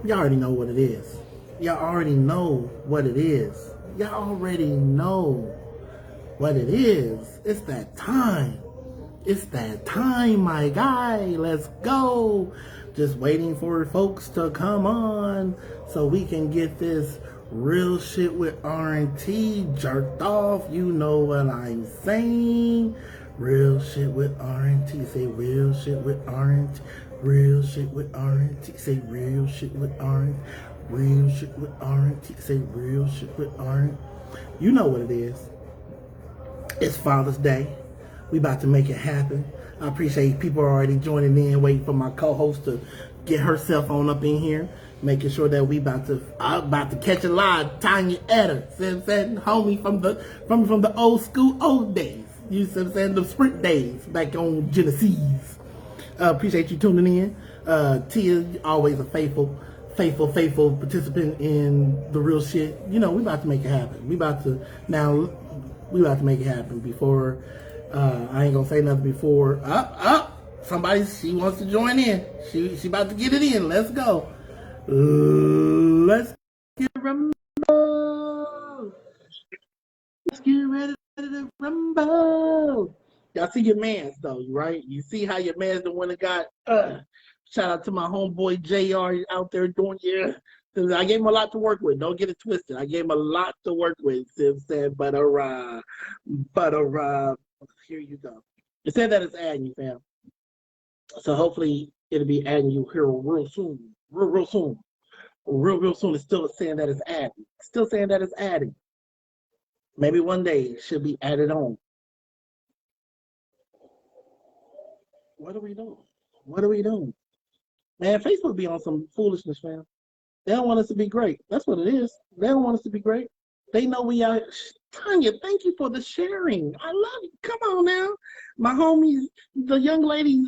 Y'all already know what it is. Y'all already know what it is. Y'all already know what it is. It's that time. It's that time, my guy. Let's go. Just waiting for folks to come on so we can get this real shit with R&T jerked off. You know what I'm saying? Real shit with R&T. Say real shit with R&T. Real shit with R&T. Say real shit with R&T. Real shit with R&T. Say real shit with R&T. You know what it is. It's Father's Day. We about to make it happen. I appreciate people already joining in, waiting for my co-host to get herself on up in here, making sure that we about to catch a live. Tanya Eder, homie from the old school old days. You see what I'm saying? The sprint days back on Genesis. Appreciate you tuning in. Tia, always a faithful participant in the real shit. You know, we about to make it happen. We about to make it happen before. I ain't gonna say nothing before. Somebody, she wants to join in. She about to get it in. Let's go. Let's get rumble. Let's get ready to rumble. Y'all see your mans though, right? You see how your man's the one that got. Shout out to my homeboy JR out there doing I gave him a lot to work with. Don't get it twisted. I gave him a lot to work with. Sim said, but here you go. It said that it's adding you, fam. So hopefully it'll be adding you here real soon. Real soon. Real soon. It's still saying that it's adding. Still saying that it's adding. Maybe one day it should be added on. What are we doing? What are we doing? Man, Facebook be on some foolishness, fam. They don't want us to be great. That's what it is. They don't want us to be great. They know we are. Tanya, thank you for the sharing. I love you. Come on now. My homies, the young lady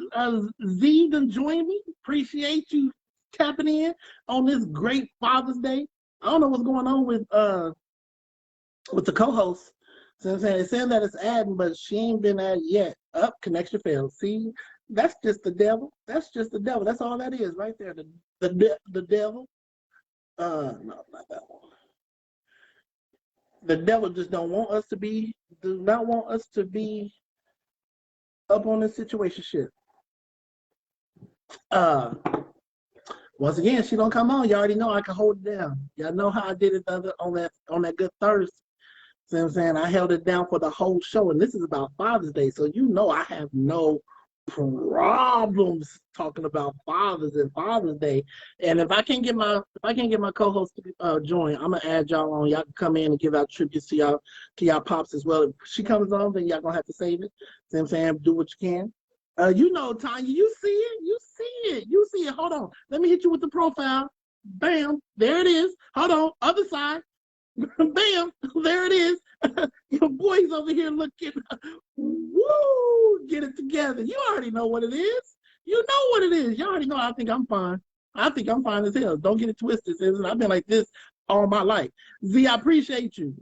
Z done joined me. Appreciate you tapping in on this great Father's Day. I don't know what's going on with the co-host. So I'm saying, it's saying that it's adding, but she ain't been added yet. Up, connection failed. See, that's just the devil. That's just the devil. That's all that is right there. The devil. No, not that one. The devil just do not want us to be up on this situation shit. Once again, she don't come on. You already know I can hold it down. Y'all know how I did it on that good Thursday. See what I'm saying? I held it down for the whole show, and this is about Father's Day, so you know I have no problems talking about fathers and Father's Day. And if I can't get my co-host to join, I'm gonna add y'all on. Y'all can come in and give out tributes to y'all pops as well. If she comes on, then y'all gonna have to save it. See what I'm saying? Do what you can. You know, Tanya, you see it. Hold on. Let me hit you with the profile. Bam. There it is. Hold on. Other side. Bam. There it is. Your boy's over here looking. Woo! Get it together. You already know what it is. You know what it is. You already know. I think I'm fine. I think I'm fine as hell. Don't get it twisted, sis. I've been like this all my life. Z, I appreciate you.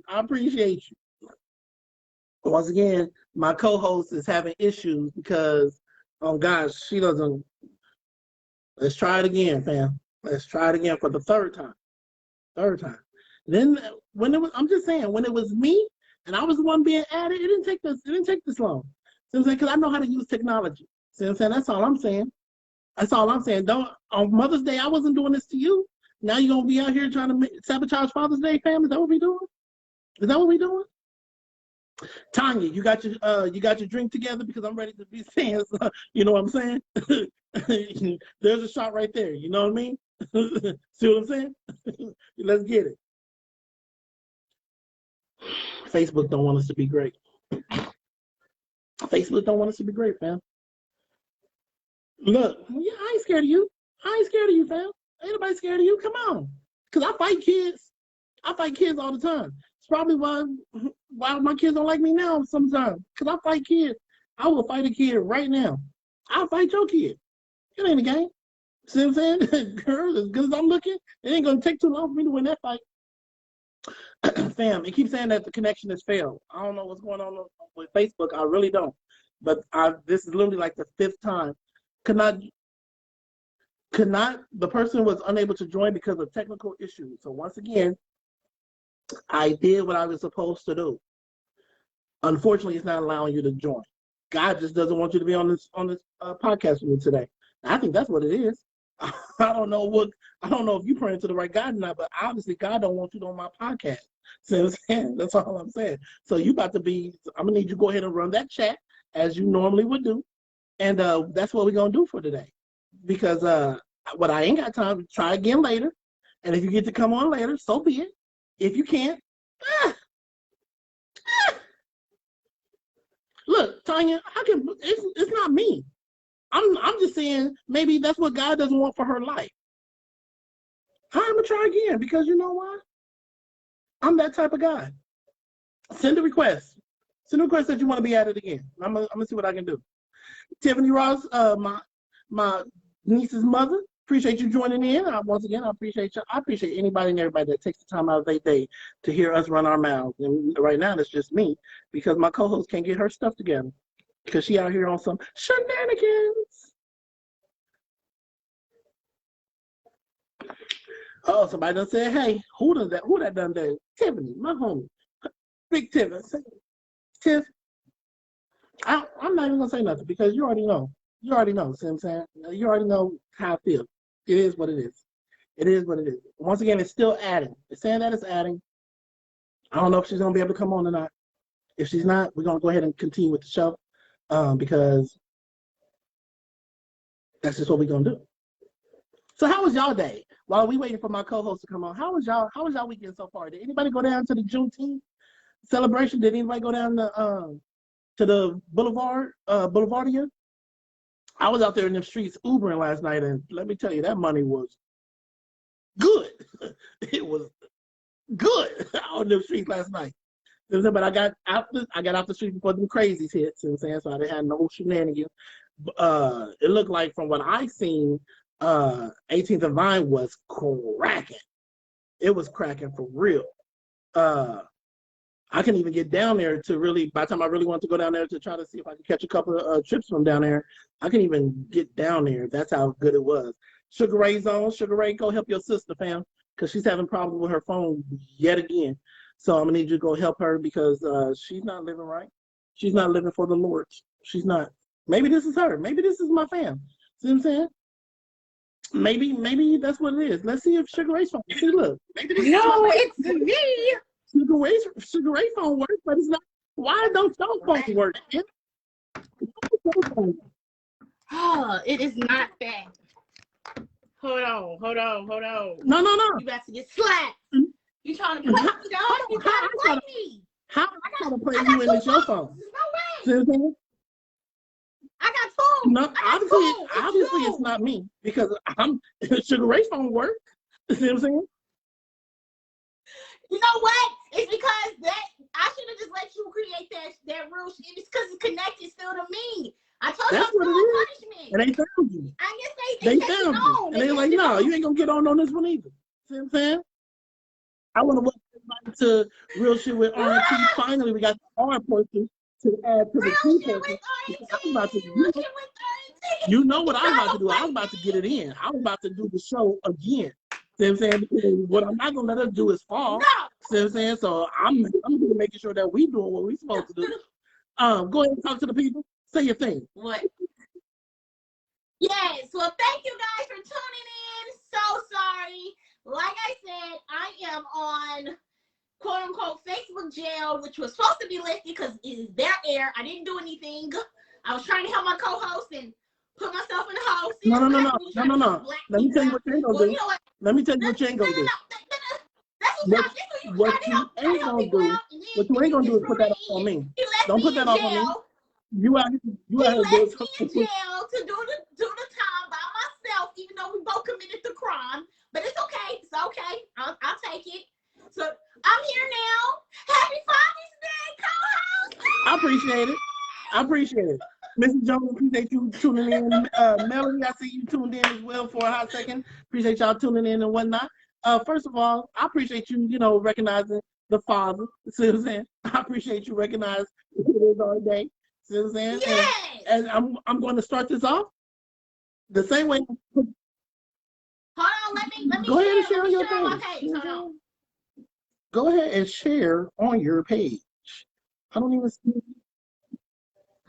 Once again, my co-host is having issues because, oh gosh, she doesn't. Let's try it again, fam. Let's try it again for the third time. Then I'm just saying, when it was me and I was the one being added, it didn't take this long. See what I'm saying? Because I know how to use technology. See what I'm saying? That's all I'm saying. Don't, on Mother's Day, I wasn't doing this to you. Now you're gonna be out here trying to sabotage Father's Day, fam. Is that what we doing? Tanya, you got your drink together, because I'm ready to be saying, you know what I'm saying? There's a shot right there. You know what I mean? See what I'm saying? Let's get it. Facebook don't want us to be great. Facebook don't want us to be great, fam. Look, yeah, I ain't scared of you. Fam. Ain't nobody scared of you. Come on. Because I fight kids. All the time. It's probably why my kids don't like me now sometimes. Because I fight kids. I will fight a kid right now. I'll fight your kid. It ain't a game. See what I'm saying? Girl, as good as I'm looking, it ain't going to take too long for me to win that fight. Fam, it keeps saying that the connection has failed. I don't know what's going on with Facebook. I really don't. But this is literally like the 5th time. The person was unable to join because of technical issues. So once again, I did what I was supposed to do. Unfortunately, it's not allowing you to join. God just doesn't want you to be on this podcast with me today. I think that's what it is. I don't know if you're praying to the right God or not, but obviously God don't want you on my podcast. So that's all I'm saying. So I'm gonna need you to go ahead and run that chat as you normally would do. And that's what we're gonna do for today. Because what I ain't got time, try again later. And if you get to come on later, so be it. If you can't, look, Tanya, it's not me. I'm just saying maybe that's what God doesn't want for her life. I'm gonna try again because you know what? I'm that type of guy. Send a request. Send a request that you want to be added again. I'm gonna see what I can do. Tiffany Ross, my niece's mother. Appreciate you joining in. Once again, I appreciate you. I appreciate anybody and everybody that takes the time out of their day to hear us run our mouths. And right now, it's just me because my co-host can't get her stuff together because she out here on some shenanigans. Oh, somebody done said, hey, who that done that? Tiffany, my homie. Big Tiffany. Tiff, I'm not even going to say nothing because you already know. You already know, see what I'm saying? You already know how I feel. It is what it is. It is what it is. Once again, it's still adding. It's saying that it's adding. I don't know if she's going to be able to come on or not. If she's not, we're going to go ahead and continue with the show because that's just what we're going to do. So how was y'all day? While we waiting for my co-host to come on, how was y'all weekend so far? Did anybody go down to the Juneteenth celebration? Did anybody go down to the Boulevardia? I was out there in the streets Ubering last night, and let me tell you, that money was good. It was good out in the streets last night. But I got out the street before them crazies hit, you know what I'm saying? So I didn't have no shenanigans. It looked like from what I seen, 18th and Vine was cracking. It was cracking for real. I couldn't even get down there by the time I really wanted to go down there to try to see if I could catch a couple of trips from down there, I couldn't even get down there. That's how good it was. Sugar Ray's on. Sugar Ray, go help your sister, fam, because she's having problems with her phone yet again. So I'm going to need you to go help her because she's not living right. She's not living for the Lord. She's not. Maybe this is her. Maybe this is my fam. See what I'm saying? Maybe that's what it is. Let's see if Sugar Ray's phone. See, look. It's me. Sugar Ray phone works, but it's not. Why don't your phone work? Oh, it is not that. Hold on. No. You about to get slapped. You trying to play me, dog? You trying to play me? How I try to play you in this your phone? No way. I got two. No, obviously it's not me because Sugar Ray's phone work. You see what I'm saying? You know what? It's because that I should have just let you create that rule. It's because it's connected still to me. I told you what it is. punishment. And they found you. I guess they found you. And they're like, no, you ain't gonna get on this one either. See what I'm saying? I want to welcome everybody to Real Shit with R&T. Finally, we got the R portion to add to the T portion. You know what I'm about to do. I was about to get it in. I was about to do the show again. See what I'm saying? Because what I'm not gonna let us do is fall. No. See what I'm saying? So I'm gonna making sure that we doing what we supposed to do. Go ahead and talk to the people. Say your thing. What? Yes. Well, thank you guys for tuning in. So sorry. Like I said, I am on quote unquote Facebook jail, which was supposed to be lifted because it is their air. I didn't do anything. I was trying to help my co-host and put myself in the house. No. Let me tell you what you ain't gonna do. Let me tell you what you ain't gonna do. What you ain't gonna do is put that on me. Don't put that off on me. You out here left me in jail to do the time by myself, even though we both committed the crime. But it's okay. It's okay. I'll take it. So I'm here now. Happy Father's Day, co-host. I appreciate it. Mrs. Jones, appreciate you tuning in. Melanie, I see you tuned in as well for a hot second. Appreciate y'all tuning in and whatnot. First of all, I appreciate you, recognizing the father. See what I'm saying? I appreciate you recognizing who it is all day. See what I'm saying? Yes. And I'm going to start this off the same way. let me Go ahead and share share on your on my page. page. Hold on. Go ahead and share on your page. I don't even see.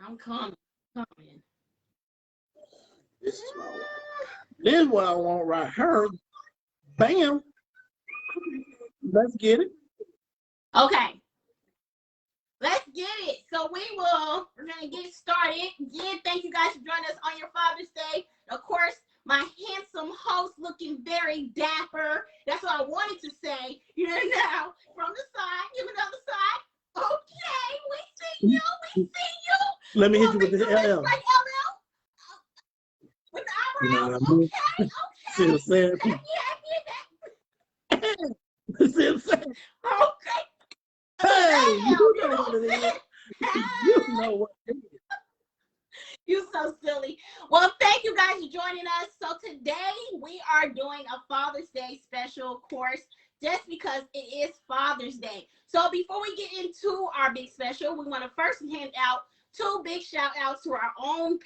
I'm coming. This is what I want right here. Bam. Let's get it. Okay. Let's get it. So we're going to get started. Again, thank you guys for joining us on your Father's Day. Of course, my handsome host looking very dapper. That's what I wanted to say. You know, now, from the side, give another side. Okay, we see you. Let me hit you with the LL. LL. Like LL. With the You know eyebrows. what I mean? Okay. See what I'm saying? See what I'm saying? Okay. Hey, you know LL, what it is. You know what it is. You so silly. Well, thank you guys for joining us. So today we are doing a Father's Day special course just because it is Father's Day. So before we get into our big special, we want to first hand out 2 big shout outs to our own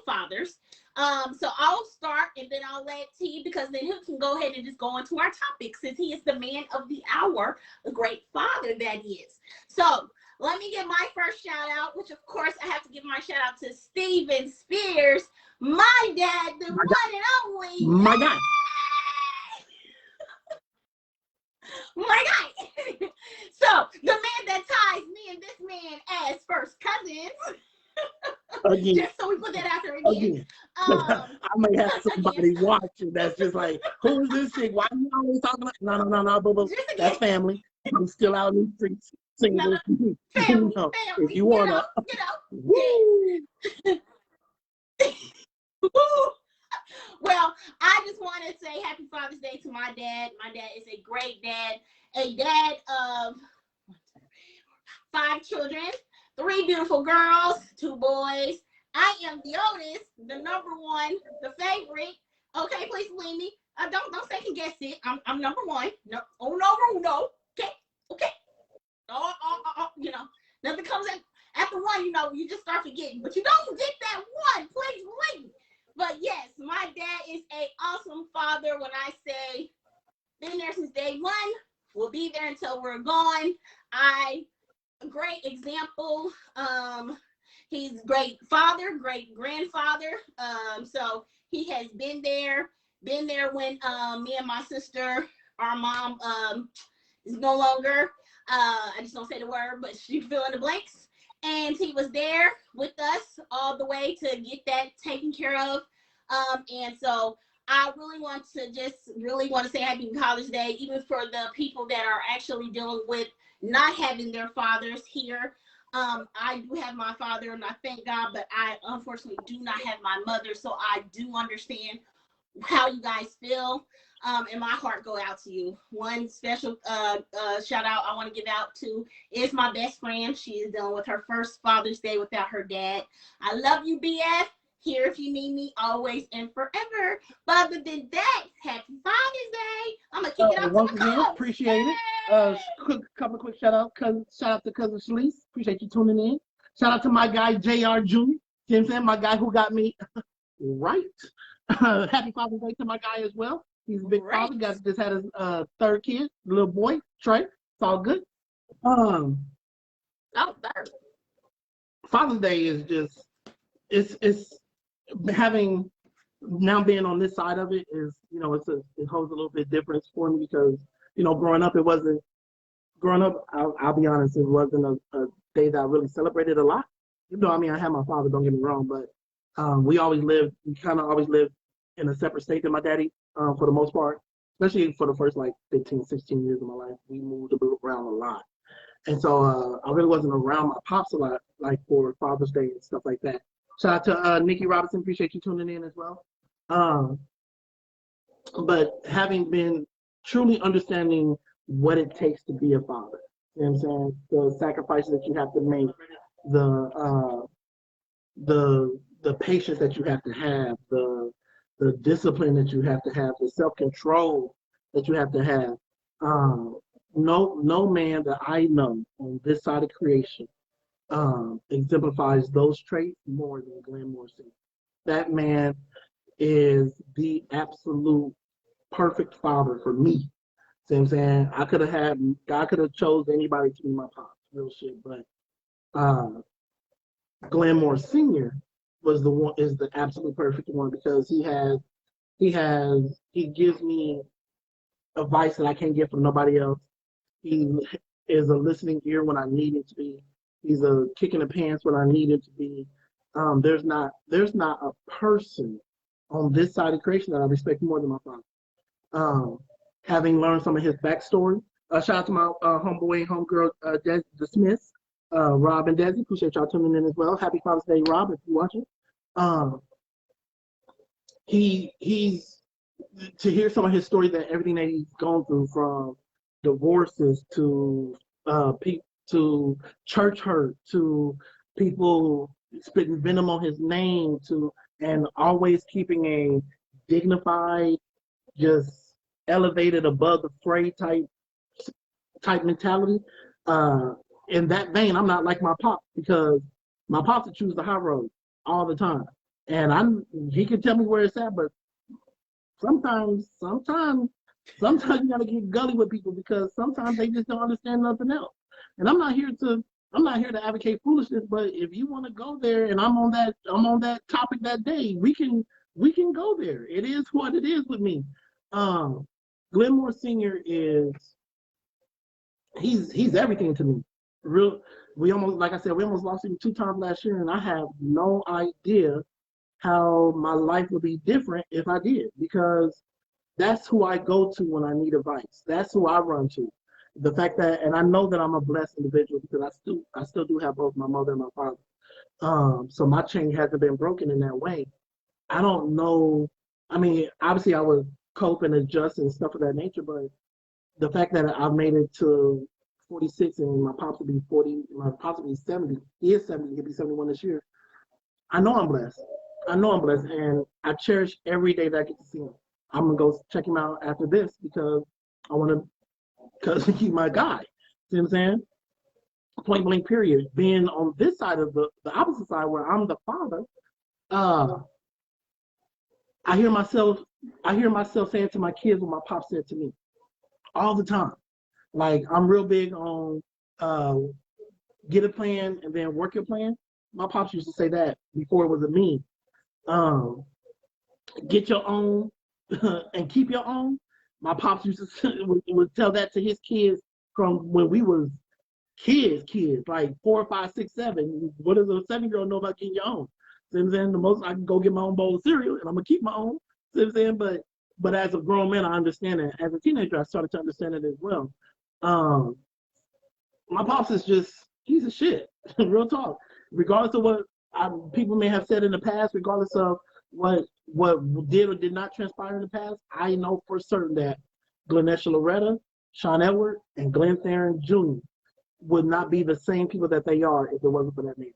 fathers. So I'll start and then I'll let T, because then he can go ahead and just go into our topic since he is the man of the hour, the great father that is. So let me give my first shout out, which of course I have to give my shout out to Steven Spears, my dad, the one and only. My guy. My guy. So the man that ties me and this man as first cousins. Again. Just so we put that out there again. I may have somebody watching that's just like, who is this chick? Why are you always talking about? No, boo. That's family. I'm still out in the streets single. Family. If you wanna, Woo. Well, I just want to say happy Father's Day to my dad. My dad is a great dad, a dad of 5 children, 3 beautiful girls, 2 boys. I am the oldest, the number 1, the favorite. Okay, please believe me. Don't second guess it. I'm number 1. No, no. Okay. You know, nothing comes after 1. You know, you just start forgetting. But you don't forget that 1. Please believe me. But yes, my dad is an awesome father. When I say been there since day 1, we'll be there until we're gone. Great example. He's great father, great grandfather. So he has been there when me and my sister, our mom is no longer. I just don't say the word, but she fill in the blanks. And he was there with us all the way to get that taken care of. And so I really want to say happy Father's Day, even for the people that are actually dealing with not having their fathers here. I do have my father and I thank God, but I unfortunately do not have my mother. So I do understand how you guys feel. And my heart go out to you. One special shout out I want to give out to is my best friend. She is dealing with her first Father's Day without her dad. I love you, BF. Here if you need me, always and forever. But other than that, happy Father's Day. I'm gonna kick it off once to my again, appreciate it. Couple of quick shout out to cousin Shyt. Appreciate you tuning in. Shout out to my guy JR Jr. You know what I'm saying? My guy who got me right. Happy Father's Day to my guy as well. He's a big father. Just had his 3rd kid, little boy, Trey. It's all good. third. Father's Day is just it's having now being on this side of it is, you know, it holds a little bit difference for me because, you know, growing up, I'll be honest, it wasn't a day that I really celebrated a lot. You know, I mean, I had my father, don't get me wrong, but we kind of always lived in a separate state than my daddy for the most part, especially for the first like 15, 16 years of my life. We moved around a lot. And so I really wasn't around my pops a lot, like for Father's Day and stuff like that. Shout out to Nikki Robinson. Appreciate you tuning in as well. But having been truly understanding what it takes to be a father, you know what I'm saying? The sacrifices that you have to make, the patience that you have to have, the discipline that you have to have, the self-control that you have to have. No man that I know on this side of creation exemplifies those traits more than Glenn Morrison. That man is the absolute perfect father for me. See what I'm saying? God could have chose anybody to be my pops, real shit. But uh, Glenmore Senior is the absolute perfect one because he gives me advice that I can't get from nobody else. He is a listening ear when I need him to be. He's a kick in the pants when I need him to be. There's not a person on this side of creation that I respect more than my father. Um, Having learned some of his backstory. Shout out to my homeboy and homegirl, the Smiths, Rob and Desi. Appreciate y'all tuning in as well. Happy Father's Day, Rob, if you're watching. Um, he's to hear some of his story, that everything that he's gone through, from divorces to to church hurt, to people spitting venom on his name, to and always keeping a dignified, just elevated above the fray type mentality. Uh, in that vein, I'm not like my pop, because my pops would choose the high road all the time, and he can tell me where it's at, but sometimes you gotta get gully with people, because sometimes they just don't understand nothing else. And I'm not here to advocate foolishness, but if you want to go there and I'm on that topic that day, we can go there. It is what it is with me. Um Glenmore Senior he's everything to me. Real we almost Like I said, we almost lost him 2 times last year, and I have no idea how my life would be different if I did, because that's who I go to when I need advice. That's who I run to. The fact that, and I know that I'm a blessed individual, because I still do have both my mother and my father. So my chain hasn't been broken in that way. I don't know. I mean, obviously I would cope and adjust and stuff of that nature, but the fact that I've made it to 46, and my pops will be 40, my pops will be 70. He is 70. He'll be 71 this year. I know I'm blessed. And I cherish every day that I get to see him. I'm gonna go check him out after this, because I want to, because he's my guy. See what I'm saying? Point blank. Period. Being on this side of the opposite side, where I'm the father, uh, I hear myself saying to my kids what my pop said to me all the time. Like, I'm real big on uh, get a plan and then work your plan. My pops used to say that before it was a meme. Um, get your own and keep your own. My pops used to would tell that to his kids from when we was kids, like 4, 5, 6, 7. What does a 7-year-old know about getting your own? See what I'm saying? The most, I can go get my own bowl of cereal, and I'm gonna keep my own. See what I'm saying? But as a grown man, I understand it. As a teenager, I started to understand it as well. Um, my pops is just, he's a shit. Real talk. Regardless of what people may have said in the past, regardless of what did or did not transpire in the past, I know for certain that Glenesha Loretta, Sean Edward, and Glenn Theron Jr. would not be the same people that they are if it wasn't for that man.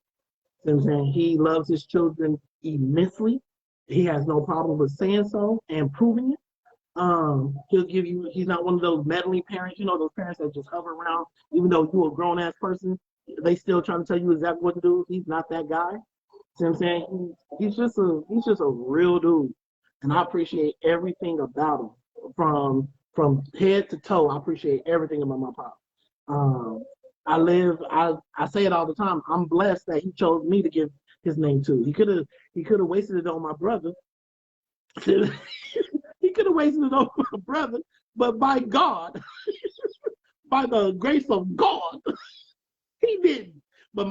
You know what I'm saying? He loves his children immensely. He has no problem with saying so and proving it. He's not one of those meddling parents, those parents that just hover around, even though you're a grown ass person, they still trying to tell you exactly what to do. He's not that guy. See what I'm saying? He's just a real dude. And I appreciate everything about him. From head to toe, I appreciate everything about my pop. Um, I say it all the time. I'm blessed that he chose me to give his name to. He could have wasted it on my brother. He could have wasted it on my brother, but by God, by the grace of God, he didn't. But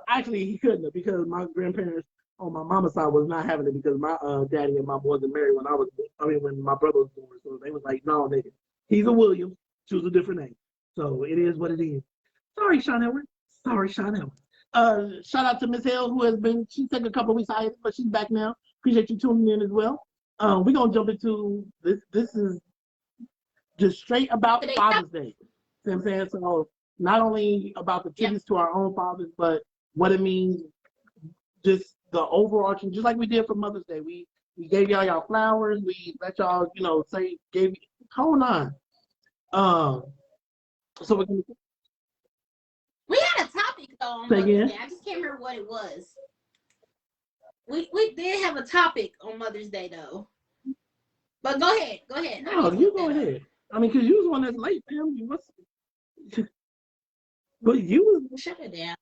actually he couldn't have, because my grandparents on my mama's side was not having it, because my daddy and mom wasn't married when my brother was born. So they was like, no, nigga, he's a Williams, choose a different name. So it is what it is. Sorry, Sean Edward. Shout out to Miss Hale, she's taking a couple of weeks hiatus, but she's back now. Appreciate you tuning in as well. We're gonna jump into this. This is just straight about Father's Day. See what I'm saying? So not only about the tributes to our own fathers, but what it means, just the overarching, just like we did for Mother's Day. We gave y'all flowers. We let y'all, hold on. So we're gonna. We had a topic though on Mother's Day. I just can't remember what it was. We did have a topic on Mother's Day though. But go ahead. Go ahead. I No, need to you look go that up. ahead. I mean, because you was the one that's late, Pam. You was, but you was. Shut it down.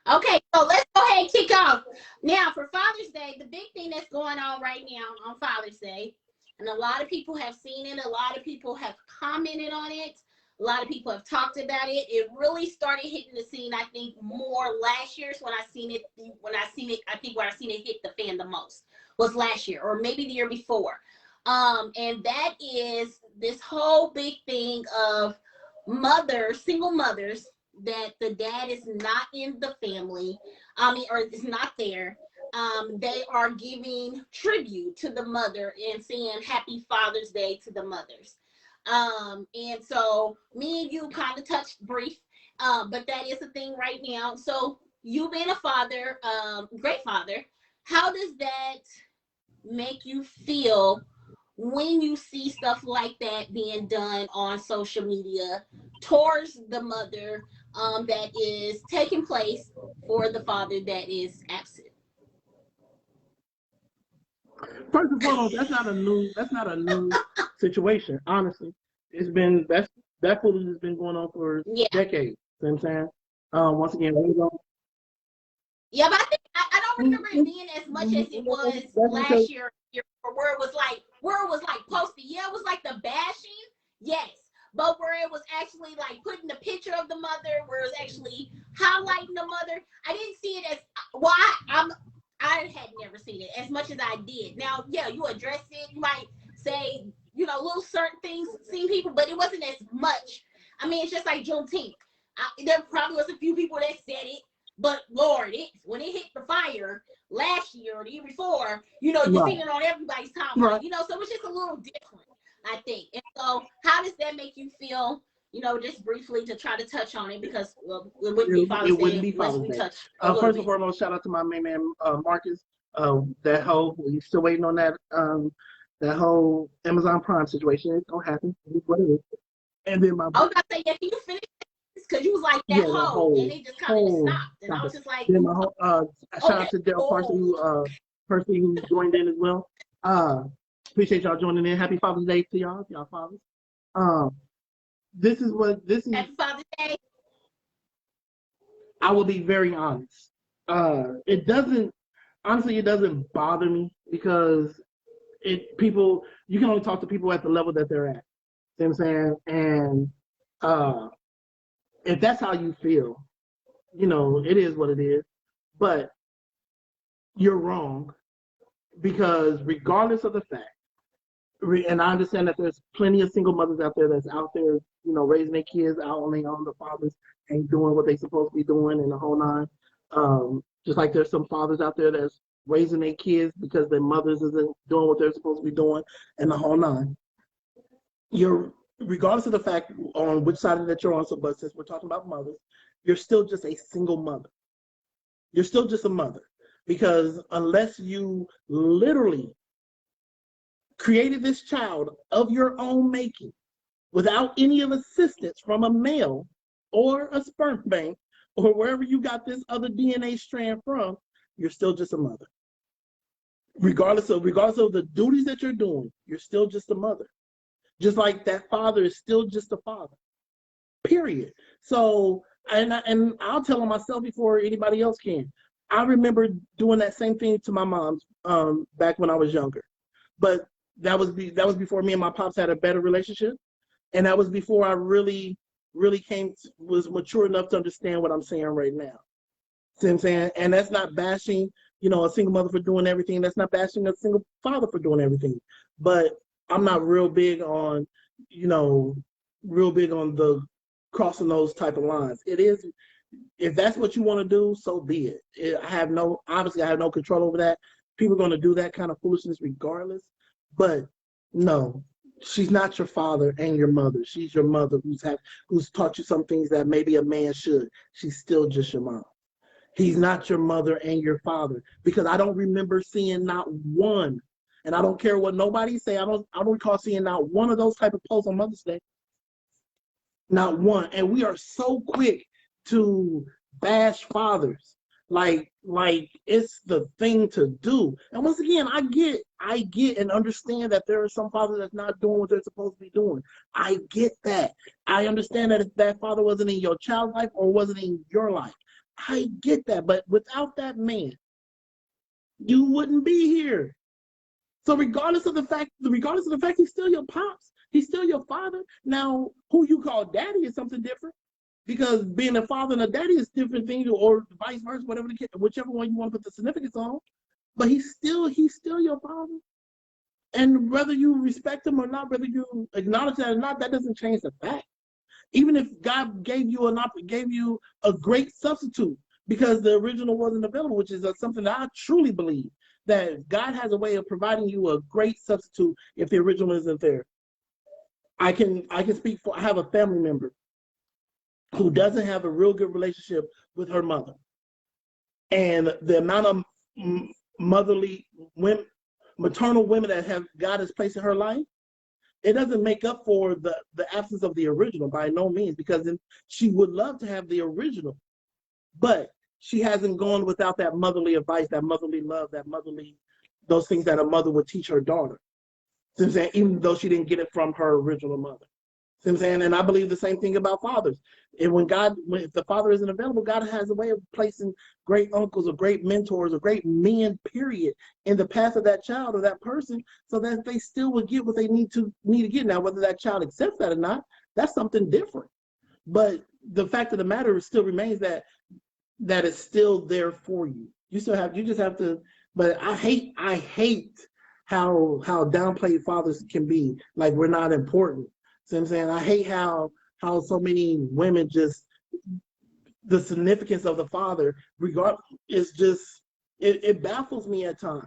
Okay, so let's go ahead and kick off. Now, for Father's Day, the big thing that's going on right now on Father's Day, and a lot of people have seen it, a lot of people have commented on it, a lot of people have talked about it. It really started hitting the scene, I think, more last year's when I seen it. I think when I seen it hit the fan the most was last year, or maybe the year before. And that is this whole big thing of single mothers, that the dad is not in the family, or is not there. They are giving tribute to the mother and saying Happy Father's Day to the mothers. And so me and you kind of touched brief, but that is a thing right now. So you being a father, great father, how does that make you feel when you see stuff like that being done on social media towards the mother, that is taking place for the father that is absent? First and foremost, that's not a new situation. Honestly, that footage has been going on for Yeah. decades. You know what I'm saying? Once again, Yeah, but I don't remember it being as much as it was last year, where it was like posted. Yeah, it was like the bashing, yes, but where it was actually like putting the picture of the mother, where it was actually highlighting the mother. I didn't see it as well. I had never seen it as much as I did. Now, yeah, you address it. You might say, little certain things, seen people, but it wasn't as much. I mean, it's just like Juneteenth. There probably was a few people that said it, but Lord, when it hit the fire last year or the year before, you seen it on everybody's timeline. right. So it's just a little different, I think. And so, how does that make you feel? Just briefly to try to touch on it, because it wouldn't be Father's Day. First and foremost, shout out to my main man Marcus. That whole we still waiting on that whole Amazon Prime situation. It's gonna happen. It's what it is. And then I was about to say, yeah, can you finish this? Because you was like that whole, and it just kind of stopped, and I was just like, then my whole, shout out to Dale Parsley who joined in as well. Appreciate y'all joining in. Happy Father's Day to y'all fathers. This is Happy Father's Day. I will be very honest. It doesn't bother me, because you can only talk to people at the level that they're at. You know what I'm saying? And if that's how you feel, it is what it is. But you're wrong, because regardless of the fact, and I understand that there's plenty of single mothers out there that's out there, raising their kids out on their own. The fathers ain't doing what they supposed to be doing in the whole nine. Just like there's some fathers out there that's raising their kids because their mothers isn't doing what they're supposed to be doing in the whole nine. Regardless of the fact on which side that you're on, but since we're talking about mothers, you're still just a single mother. You're still just a mother, because unless you literally created this child of your own making without any of assistance from a male or a sperm bank or wherever you got this other DNA strand from, you're still just a mother. Regardless of the duties that you're doing, you're still just a mother. Just like that father is still just a father. Period. So, and I'll tell on myself before anybody else can. I remember doing that same thing to my mom back when I was younger, but that was before me and my pops had a better relationship, and that was before I really was mature enough to understand what I'm saying right now. See what I'm saying? And that's not bashing, a single mother for doing everything. That's not bashing a single father for doing everything. But I'm not real big on the crossing those type of lines. It is, if that's what you want to do, so be it. I have no control over that. People are going to do that kind of foolishness regardless. But no, she's not your father and your mother. She's your mother who's taught you some things that maybe a man should. She's still just your mom. He's not your mother and your father, because I don't remember seeing not one, and I don't care what nobody say, I don't recall seeing not one of those type of posts on Mother's Day. Not one. And we are so quick to bash fathers. Like it's the thing to do. And once again, I get and understand that there are some fathers that's not doing what they're supposed to be doing. I get that. I understand that if that father wasn't in your child's life or wasn't in your life. I get that. But without that man, you wouldn't be here. So regardless of the fact, he's still your pops. He's still your father. Now, who you call daddy is something different. Because being a father and a daddy is different things, or vice versa, whatever the case, whichever one you want to put the significance on. But he's still your father. And whether you respect him or not, whether you acknowledge that or not, that doesn't change the fact. Even if God gave you a great substitute because the original wasn't available, which is something that I truly believe, that God has a way of providing you a great substitute if the original isn't there. I can speak for, I have a family member who doesn't have a real good relationship with her mother. And the amount of motherly women, maternal women that God has placed in her life, it doesn't make up for the absence of the original by no means, because then she would love to have the original, but she hasn't gone without that motherly advice, that motherly love, those things that a mother would teach her daughter. Even though she didn't get it from her original mother. See what I'm saying? And I believe the same thing about fathers. And if the father isn't available, God has a way of placing great uncles or great mentors or great men, period, in the path of that child or that person, so that they still will get what they need to get. Now, whether that child accepts that or not, that's something different. But the fact of the matter still remains that it's still there for you. You just have to. But I hate how downplayed fathers can be. Like, we're not important. See what I'm saying? I hate how so many women just, the significance of the father is just, it baffles me at times.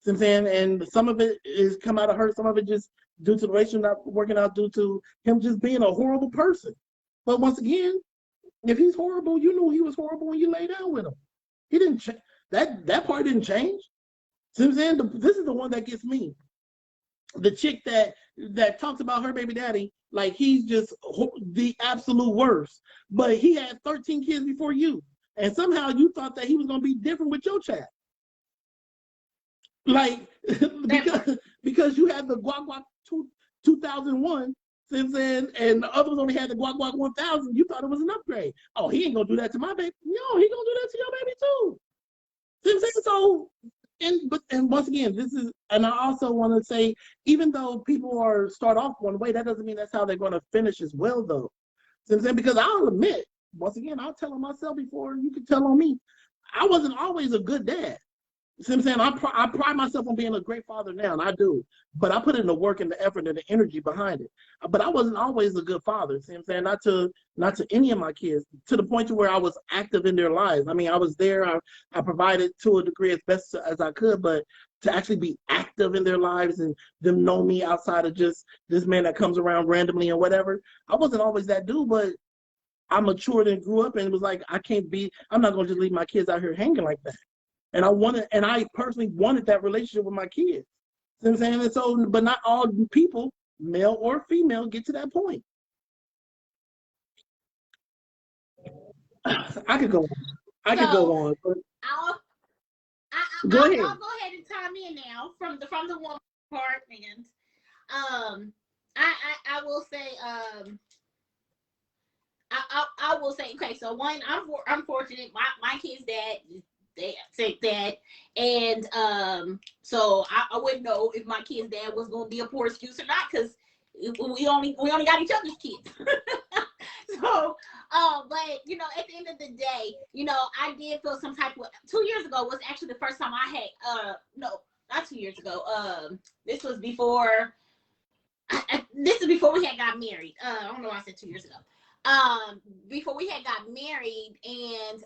See what I'm saying? And some of it is come out of her, some of it just due to the relationship not working out, due to him just being a horrible person. But once again, if he's horrible, you knew he was horrible when you lay down with him. He didn't that part didn't change. See what I'm saying? This is the one that gets me. The chick that talks about her baby daddy like he's just the absolute worst, but he had 13 kids before you, and somehow you thought that he was going to be different with your child, like because you had the guac 2001, and the others only had the guac 1000. You thought it was an upgrade. Oh, he ain't gonna do that to my baby. No, he gonna do that to your baby too. See what I'm saying? So. And once again, and I also want to say, even though people start off one way, that doesn't mean that's how they're going to finish as well, though. See what I'm saying? Because I'll admit, once again, I'll tell on myself before you can tell on me. I wasn't always a good dad. See what I'm saying? I pride myself on being a great father now, and I do. But I put in the work and the effort and the energy behind it. But I wasn't always a good father. See what I'm saying? Not to any of my kids, to the point to where I was active in their lives. I mean, I was there. I provided to a degree as best as I could, but to actually be active in their lives and them know me outside of just this man that comes around randomly and whatever, I wasn't always that dude, but I matured and grew up, and it was like, I'm not going to just leave my kids out here hanging like that. And I personally wanted that relationship with my kids. You know what I'm saying? And so, but not all people, male or female, get to that point. I could go on. But I'll go ahead and chime in now from the woman part, and I will say I will say, okay, so one, I'm fortunate. My kid's dad, they say that, and so I wouldn't know if my kid's dad was going to be a poor excuse or not, because we only got each other's kids. So but you know, at the end of the day, you know, I did feel some type of, 2 years ago was actually the first time I had no, not 2 years ago, this was before we had got married. I don't know why I said 2 years ago. Before we had got married, and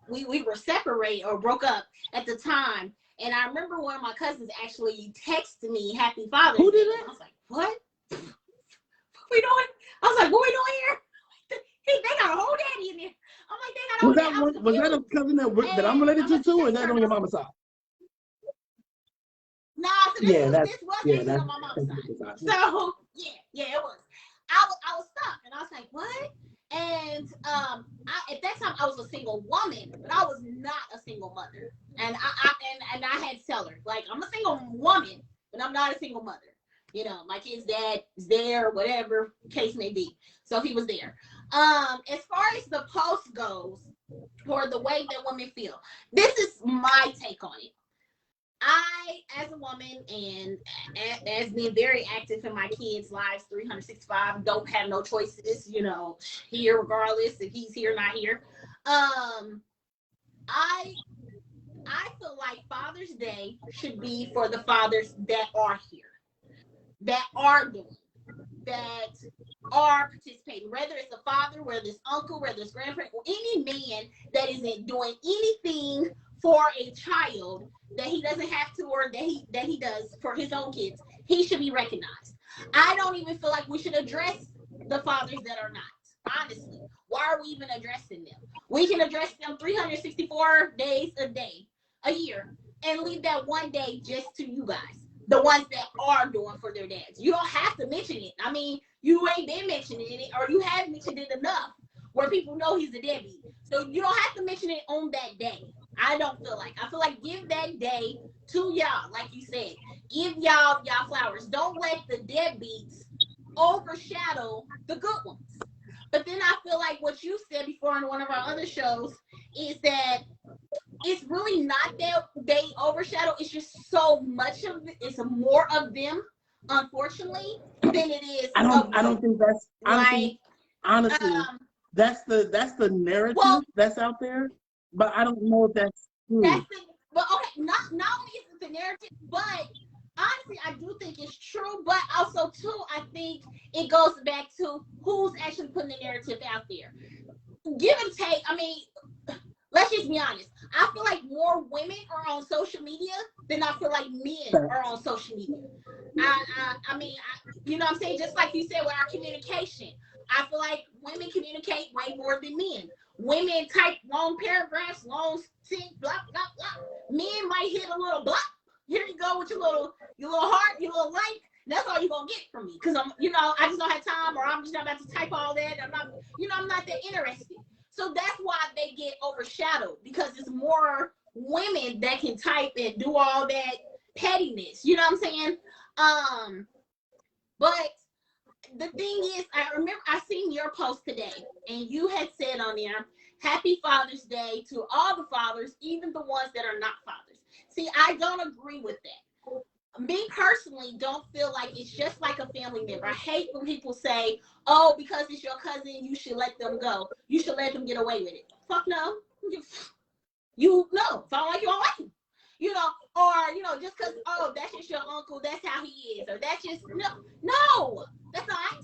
we were separated or broke up at the time. And I remember one of my cousins actually texted me Happy Father's Day. Who did that? I was like, what? What we doing? I was like, what we doing here? They got a whole daddy in there. I'm like, they got a whole daddy. Was that a cousin that I'm related to too, or is that on your mama's side? Nah, so this was actually on my mom's side. So yeah, it was. I was stuck, and I was like, what? And at that time I was a single woman, but I was not a single mother. And I had to tell her, like, I'm a single woman, but I'm not a single mother. You know, my kid's dad is there, whatever case may be. So he was there. As far as the post goes, or the way that women feel, this is my take on it. I, as a woman, and as being very active in my kids' lives, 365, don't have no choices, you know, here regardless if he's here or not here. I I feel like Father's Day should be for the fathers that are here, that are doing, that are participating, whether it's a father, whether it's uncle, whether it's grandparent, or any man that isn't doing anything for a child that he doesn't have to, or that he does for his own kids. He should be recognized. I don't even feel like we should address the fathers that are not. Honestly, why are we even addressing them? We can address them 364 days a year, and leave that one day just to you guys, the ones that are doing for their dads. You don't have to mention it. I mean, you ain't been mentioning it, or you have mentioned it enough where people know he's a deadbeat. So you don't have to mention it on that day. I don't feel like. I feel like give that day to y'all, like you said. Give y'all flowers. Don't let the deadbeats overshadow the good ones. But then I feel like what you said before in one of our other shows is that it's really not that they overshadow. It's just so much of it. It's more of them, unfortunately, than it is. I don't think that's honestly, like, that's the narrative that's out there, but I don't know if that's true. But okay, not only is it the narrative, but honestly, I do think it's true. But also, too, I think it goes back to who's actually putting the narrative out there. Give and take. I mean, let's just be honest. I feel like more women are on social media than I feel like men are on social media. I mean, you know what I'm saying? Just like you said with our communication, I feel like women communicate way more than men. Women type long paragraphs, long thing, blah, blah, blah. Men might hit a little blah. Here you go with your little heart, your little like. That's all you're going to get from me. Because I just don't have time, or I'm just not about to type all that. I'm not that interested. So that's why they get overshadowed, because it's more women that can type and do all that pettiness. You know what I'm saying? But the thing is, I remember I seen your post today, and you had said on there, "Happy Father's Day to all the fathers, even the ones that are not fathers." See, I don't agree with that. Me personally don't feel like it's just like a family member. I hate when people say, "Oh, because it's your cousin, you should let them go. You should let them get away with it." Fuck no. You know, if I don't like you, I don't like you. Or just because, oh, that's just your uncle, that's how he is, or that's just no, that's not.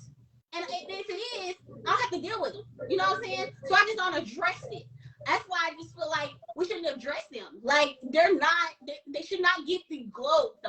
And if it is, I'll have to deal with them. You know what I'm saying? So I just don't address it. That's why I just feel like we shouldn't address them. Like, they should not get the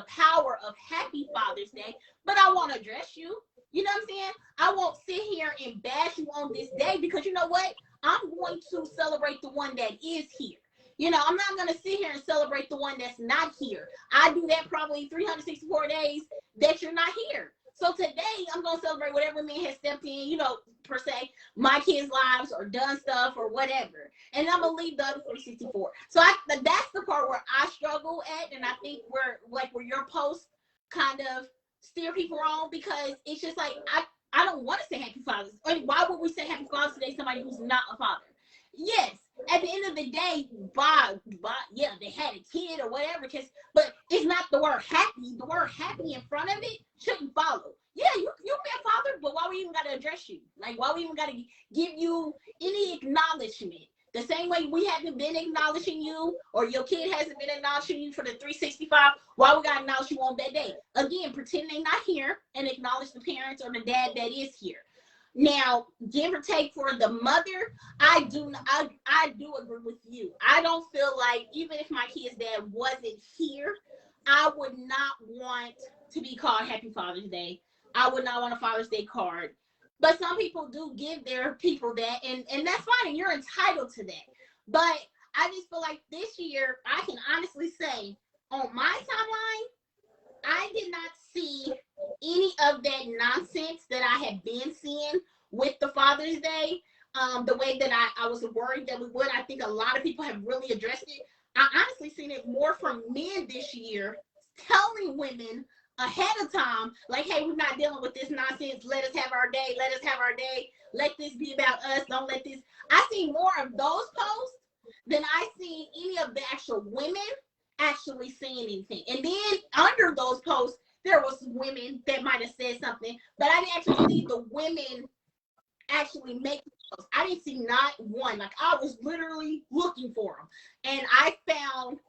power of Happy Father's Day, but I won't address you. You know what I'm saying? I won't sit here and bash you on this day, because you know what? I'm going to celebrate the one that is here. I'm not going to sit here and celebrate the one that's not here. I do that probably 364 days that you're not here. So today, I'm going to celebrate whatever man has stepped in, per se, my kids' lives, or done stuff, or whatever. And I'm going to leave the other 364. So that's the part where I struggle at, and I think where your posts kind of steer people wrong, because it's just like, I don't want to say Happy Father's. I mean, why would we say Happy Father's Day to somebody who's not a father? Yes, at the end of the day, yeah, they had a kid or whatever, but it's not the word happy. The word happy in front of it shouldn't follow. Yeah, you be a father, but why we even got to address you? Like, why we even got to give you any acknowledgement? The same way we haven't been acknowledging you, or your kid hasn't been acknowledging you for the 365, why we got to acknowledge you on that day? Again, pretend they're not here, and acknowledge the parents or the dad that is here. Now, give or take for the mother, I do agree with you. I don't feel like, even if my kid's dad wasn't here, I would not want to be called Happy Father's Day. I would not want a Father's Day card. But some people do give their people that, and that's fine, and you're entitled to that. But I just feel like this year, I can honestly say, on my timeline, I did not see any of that nonsense that I had been seeing with the Father's Day. the way that I was worried that we would. I think a lot of people have really addressed it. I honestly seen it more from men this year telling women ahead of time, like, hey, we're not dealing with this nonsense. Let us have our day. Let us have our day. Let this be about us. Don't let this. I see more of those posts than I see any of the actual women actually saying anything. And then under those posts, there was women that might have said something, but I didn't actually see the women actually make posts. I didn't see not one. Like, I was literally looking for them, and I found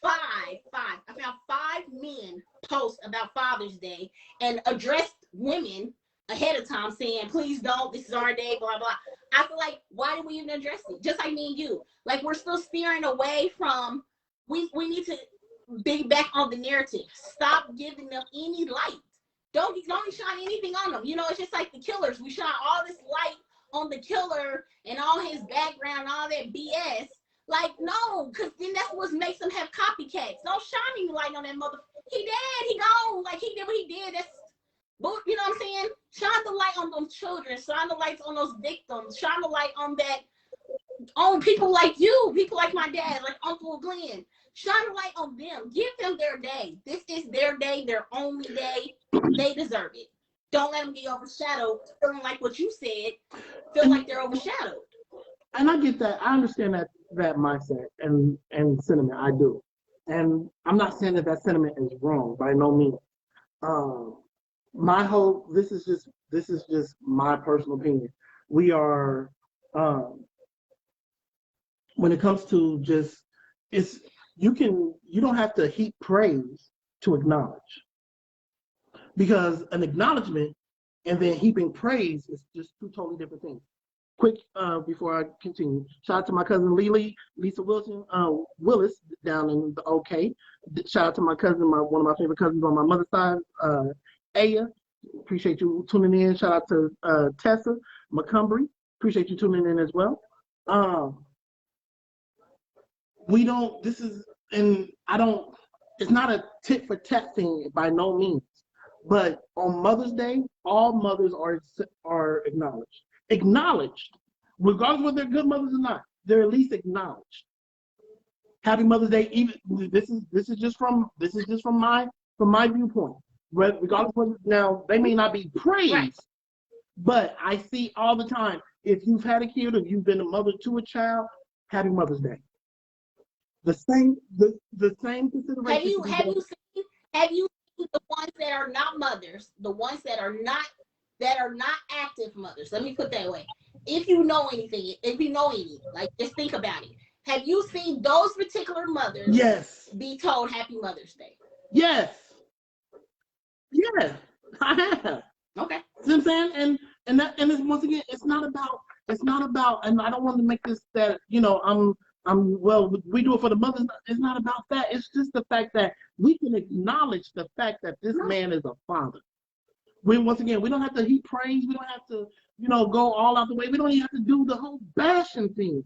five. I found 5 men post about Father's Day and addressed women ahead of time saying, please don't, this is our day, blah, blah. I feel like, why did we even address it? Just like me and you. Like, we're still steering away from, we need to be back on the narrative. Stop giving them any light. Don't shine anything on them. You know, it's just like the killers. We shine all this light on the killer and all his background, all that BS. Like, no, because then that's what makes them have copycats. Don't shine any light on that mother. He dead. He gone. Like, he did what he did. That's, you know what I'm saying? Shine the light on those children. Shine the lights on those victims. Shine the light on that, on people like you, people like my dad, like Uncle Glenn. Shine a light on them. Give them their day. This is their day, their only day. They deserve it. Don't let them be overshadowed, feeling like what you said, feel like they're overshadowed. And I get that. I understand that mindset and sentiment. I do. And I'm not saying that sentiment is wrong by no means. My whole, this is just my personal opinion. We are, when it comes to just, you don't have to heap praise to acknowledge, because an acknowledgement and then heaping praise is just 2 totally different things. Quick, before I continue, shout out to my cousin Lisa Willis down in the OK. Shout out to my cousin, one of my favorite cousins on my mother's side, Aya. Appreciate you tuning in. Shout out to Tessa McCumbry. Appreciate you tuning in as well. It's not a tit for tat thing by no means. But on Mother's Day, all mothers are acknowledged, regardless of whether they're good mothers or not. They're at least acknowledged. Happy Mother's Day. Even this is just from my viewpoint. Regardless of whether, now they may not be praised, right, but I see all the time. If you've had a kid, or you've been a mother to a child, Happy Mother's Day. The same consideration. Have you seen the ones that are not mothers, the ones that are not active mothers? Let me put that way. If you know anything, like, just think about it. Have you seen those particular mothers? Yes. Be told Happy Mother's Day? Yes. Yeah, I have. Okay. See what I'm saying? And it's, once again, it's not about, and I don't want to make this that, well, we do it for the mothers. It's not about that. It's just the fact that we can acknowledge the fact that this man is a father. Once again, we don't have to heap praise. We don't have to, go all out the way. We don't even have to do the whole bashing thing.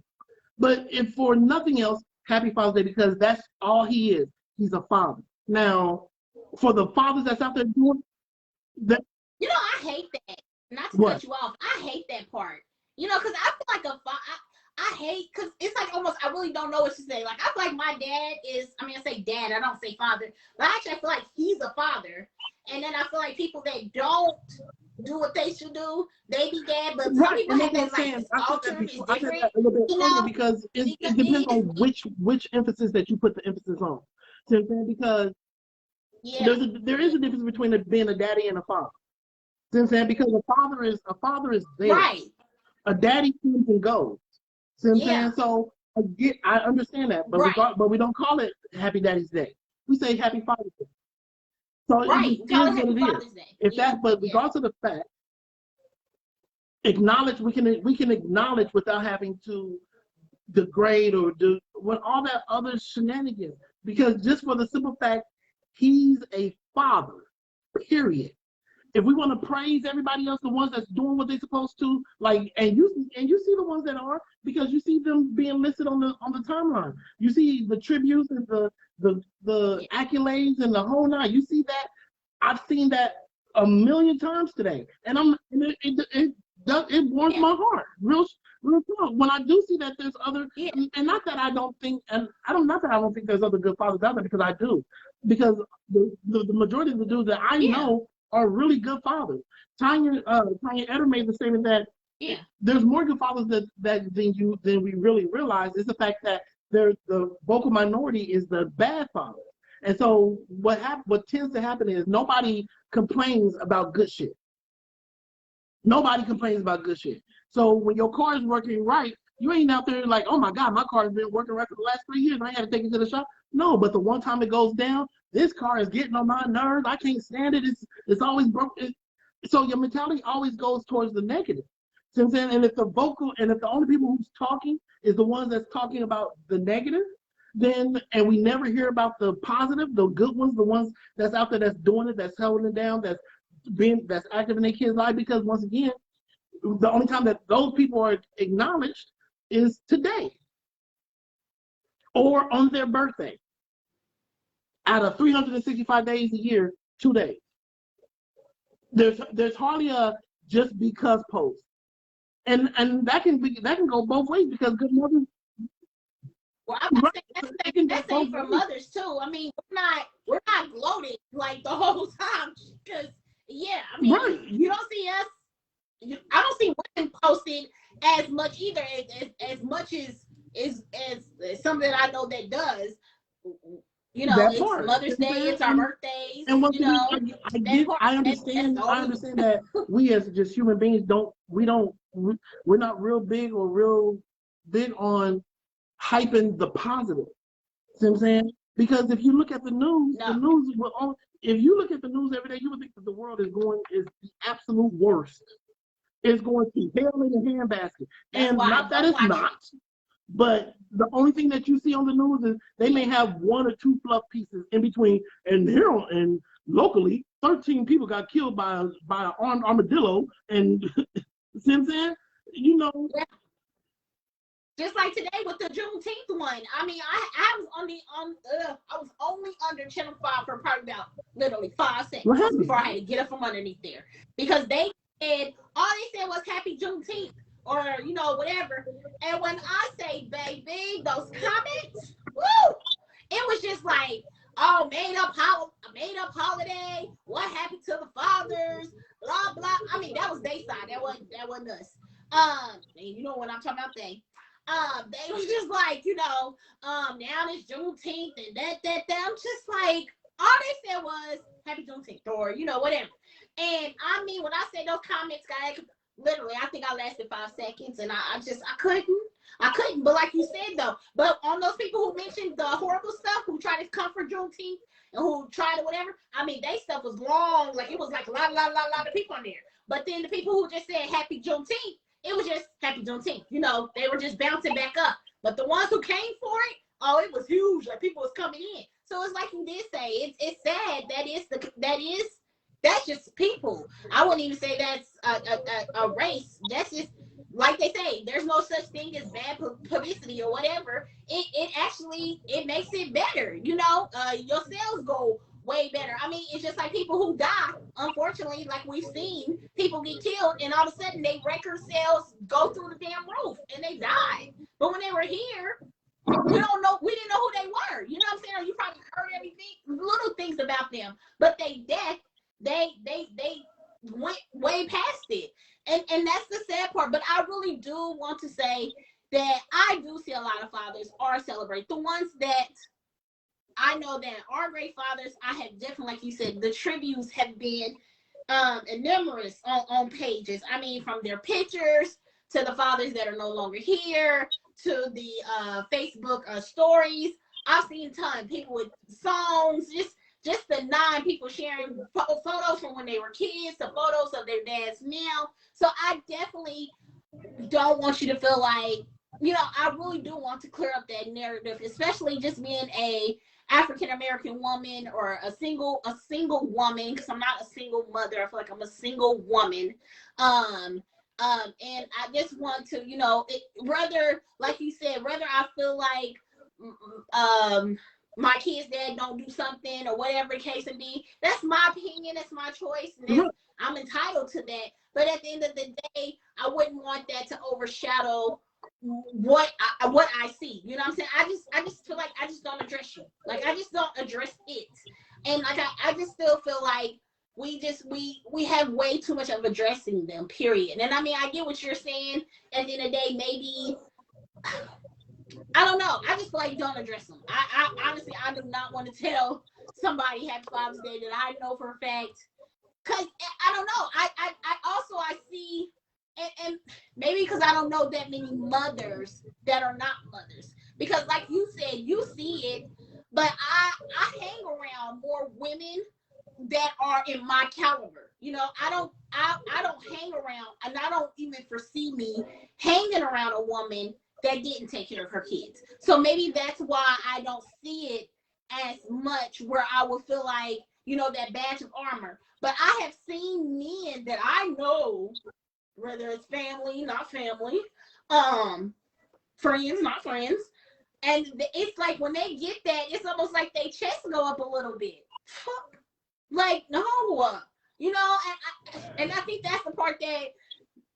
But if for nothing else, Happy Father's Day, because that's all he is. He's a father. Now, for the fathers that's out there doing that, I hate that. Not to cut you off, I hate that part. Because I feel like I hate, because it's like almost, I really don't know what to say. Like, I feel like my dad is, I say dad, I don't say father, but actually I feel like he's a father. And then I feel like people that don't do what they should do, they be dad, but some people have that, like, this alternate is different. A little bit earlier, because it depends on which emphasis that you put the emphasis on. So, because there is a difference between being a daddy and a father. See what I'm saying? Because a father is there. Right. A daddy comes and goes. See what I'm saying? So I understand that, but but we don't call it Happy Daddy's Day. We say Happy Father's Day. So it is what it is. If that, but regardless of the fact, acknowledge, we can acknowledge without having to degrade or do all that other shenanigans. Because just for the simple fact, he's a father. Period. If we want to praise everybody else, the ones that's doing what they're supposed to, like, and you see the ones that are, because you see them being listed on the timeline. You see the tributes and the accolades and the whole nine. You see that. I've seen that a million times today, and it warms my heart. Real talk. When I do see that there's other, Yeah. and not that I don't think, and I don't, not that I don't think there's other good fathers out there, because I do, because the majority of the dudes that I Yeah. know are really good fathers. Tanya Eder made the statement that Yeah. there's more good fathers than we really realize. Is the fact that there's the vocal minority is the bad father. And so what tends to happen is nobody complains about good shit. Nobody complains about good shit. So when your car is working right, you ain't out there like, oh my God, my car has been working right for the last 3 years and I had to take it to the shop. No, but the one time it goes down, this car is getting on my nerves. I can't stand it. It's always broken. So your mentality always goes towards the negative. See what I'm saying? And if the only people who's talking is the ones that's talking about the negative, then, and we never hear about the positive, the good ones, the ones that's out there that's doing it, that's holding it down, that's active in their kids' life, because once again, the only time that those people are acknowledged is today or on their birthday. Out of 365 days a year, 2 days. There's hardly a just because post. And that can go both ways, because good mothers. Well, I'm not saying that's same for mothers too. I mean, we're not gloating like the whole time, because yeah, I mean, Right. You don't see us. I don't see women posting as much either, as much as something that I know that does. You know, That it's part. Mother's Day, it's our birthdays. And once you again, know, I understand that we as just human beings we're not real big on hyping the positive. See what I'm saying? Because if you look at the news, if you look at the news every day, you would think that the world is the absolute worst. It's going to hell in a handbasket. And not that it's not, but the only thing that you see on the news is they may have one or two fluff pieces in between. And here and locally, 13 people got killed by an armed armadillo. And see what I'm saying? You know. Yeah. Just like today with the Juneteenth one. I mean, I was only under Channel 5 for probably about literally 5 seconds before I had to get up from underneath there. Because they said, all they said was Happy Juneteenth, or, you know, whatever. And when I say, baby, those comments, woo! It was just like, oh, made up holiday, what happened to the fathers, blah, blah. I mean, that was their side. That wasn't us. And you know what I'm talking about, they was just like, you know, now it's Juneteenth and that. I'm just like, all they said was Happy Juneteenth, or, you know, whatever. And I mean, when I say those comments, guys, literally, I think I lasted 5 seconds, and I couldn't. But like you said, though, but on those people who mentioned the horrible stuff, who tried to come for Juneteenth and who tried to whatever, I mean, they stuff was long. Like, it was like a lot of people on there. But then the people who just said Happy Juneteenth, it was just Happy Juneteenth. You know, they were just bouncing back up. But the ones who came for it, oh, it was huge. Like, people was coming in. So it's like you did say, it's sad. That's just people. I wouldn't even say that's a race. That's just, like they say, there's no such thing as bad publicity or whatever. It actually makes it better. You know, your sales go way better. I mean, it's just like people who die. Unfortunately, like we've seen, people get killed, and all of a sudden, they record sales go through the damn roof, and they died. But when they were here, we didn't know who they were. You know what I'm saying? Or you probably heard everything, little things about them, but they death. They went way past it, and that's the sad part. But I really do want to say that I do see a lot of fathers are celebrate. The ones that I know that are great fathers, I have definitely, like you said, the tributes have been numerous on pages. I mean, from their pictures to the fathers that are no longer here to the Facebook stories. I've seen a ton of people with songs, just the 9 people sharing photos from when they were kids to photos of their dads now. So I definitely don't want you to feel like, you know, I really do want to clear up that narrative, especially just being a African American woman or a single woman, because I'm not a single mother. I feel like I'm a single woman. And I just want to, you know, rather, like you said, rather I feel like my kid's dad don't do something or whatever the case may be. That's my opinion. That's my choice. And I'm entitled to that. But at the end of the day, I wouldn't want that to overshadow what I see. You know what I'm saying? I just feel like I just don't address you. Like I just don't address it. And like I just still feel like we have way too much of addressing them, period. And I mean, I get what you're saying. At the end of the day, maybe I don't know. I just feel like don't address them. I honestly, I do not want to tell somebody Happy Father's Day that I know for a fact. Cause I don't know. I see, and maybe because I don't know that many mothers that are not mothers. Because like you said, you see it, but I hang around more women that are in my caliber. You know, I don't hang around, and I don't even foresee me hanging around a woman that didn't take care of her kids. So maybe that's why I don't see it as much, where I would feel like, you know, that badge of armor. But I have seen men that I know, whether it's family, not family, friends, not friends, and it's like when they get that, it's almost like their chest go up a little bit. Like, no, you know, and I think that's the part that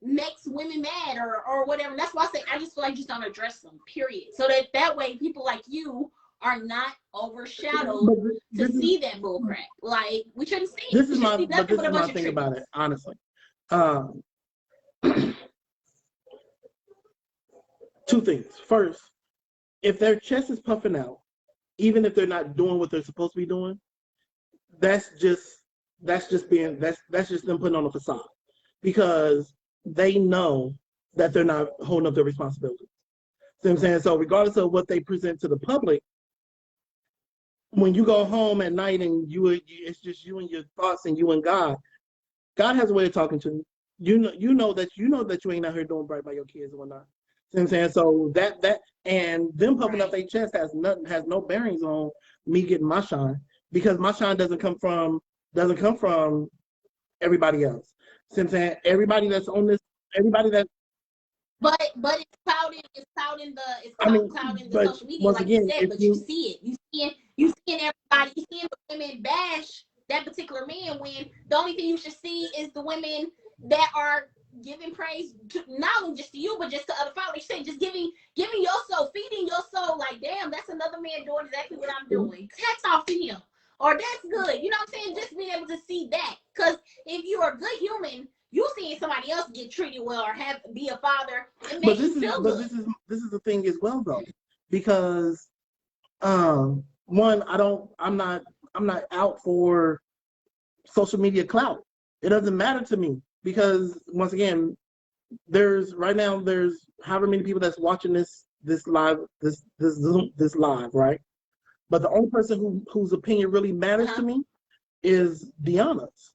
makes women mad or whatever. And that's why I say I just feel like just don't address them, period. So that way people like you are not overshadowed to see that bullcrap. Like, we shouldn't see it. This is my thing about it, honestly. Two things. First, if their chest is puffing out, even if they're not doing what they're supposed to be doing, that's just them putting on a facade, because they know that they're not holding up their responsibilities. See what I'm saying? So regardless of what they present to the public, when you go home at night and it's just you and your thoughts and you and God has a way of talking to you. You know that you ain't out here doing right by your kids and whatnot. See what I'm saying? So that and them puffing up their chest has no bearings on me getting my shine, because my shine doesn't come from everybody else. See what I'm saying? Everybody that's on this, everybody that. But it's touting the social media, once like again, you said. But you see it. You seeing everybody. You seeing the women bash that particular man, when the only thing you should see is the women that are giving praise to, not only just to you, but just to other fathers. You say just giving your soul, feeding your soul. Like, damn, that's another man doing exactly what I'm doing. Hats off to him. Or that's good. You know what I'm saying? Just being able to see that. Because if you are a good human, you seeing somebody else get treated well or be a father, it makes you feel good. But this is the thing as well, though, because one, I'm not out for social media clout. It doesn't matter to me, because once again, there's however many people that's watching this live, this live, right? But the only person whose opinion really matters to me is Deanna's.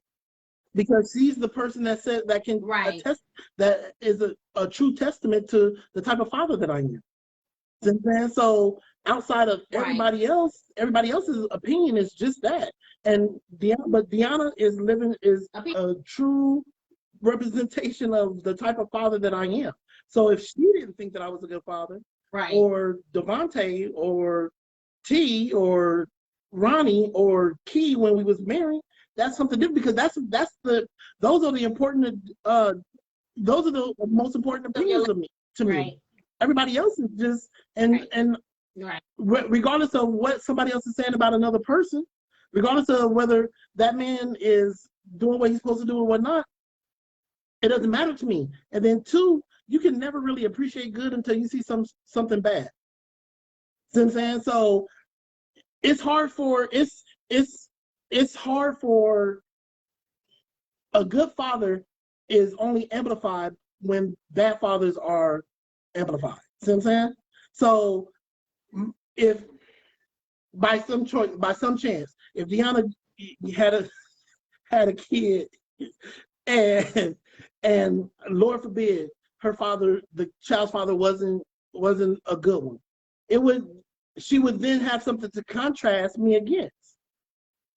Because she's the person that can attest, that is a true testament to the type of father that I am. And so outside of everybody else's opinion is just that. And Deanna is a true representation of the type of father that I am. So if she didn't think that I was a good father, or Devontae or T or Ronnie or Key when we was married, that's something different, because those are the most important opinions to me. Everybody else is just regardless of what somebody else is saying about another person, regardless of whether that man is doing what he's supposed to do or whatnot, it doesn't matter to me. And then two, you can never really appreciate good until you see something bad. See what I'm saying? So it's hard for a good father is amplified when bad fathers are amplified. See what I'm saying? So if by some chance, if Deanna had a kid and Lord forbid the child's father wasn't a good one, she would then have something to contrast me against.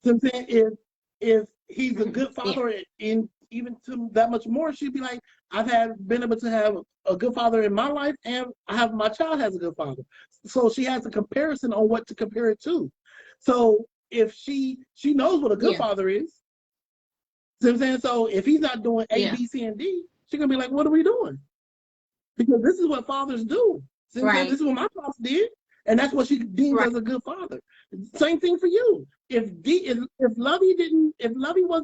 So I'm saying, if he's a good father, in even to that much more, she'd be like, I've been able to have a good father in my life, and my child has a good father. So she has a comparison on what to compare it to. So if she knows what a good Yeah. father is, see what I'm saying? So if he's not doing A, Yeah. B, C, and D, she's gonna be like, what are we doing? Because this is what fathers do. See what I'm saying? Right. This is what my pops did, and that's what she deems Right. as a good father. Same thing for you. If Lovey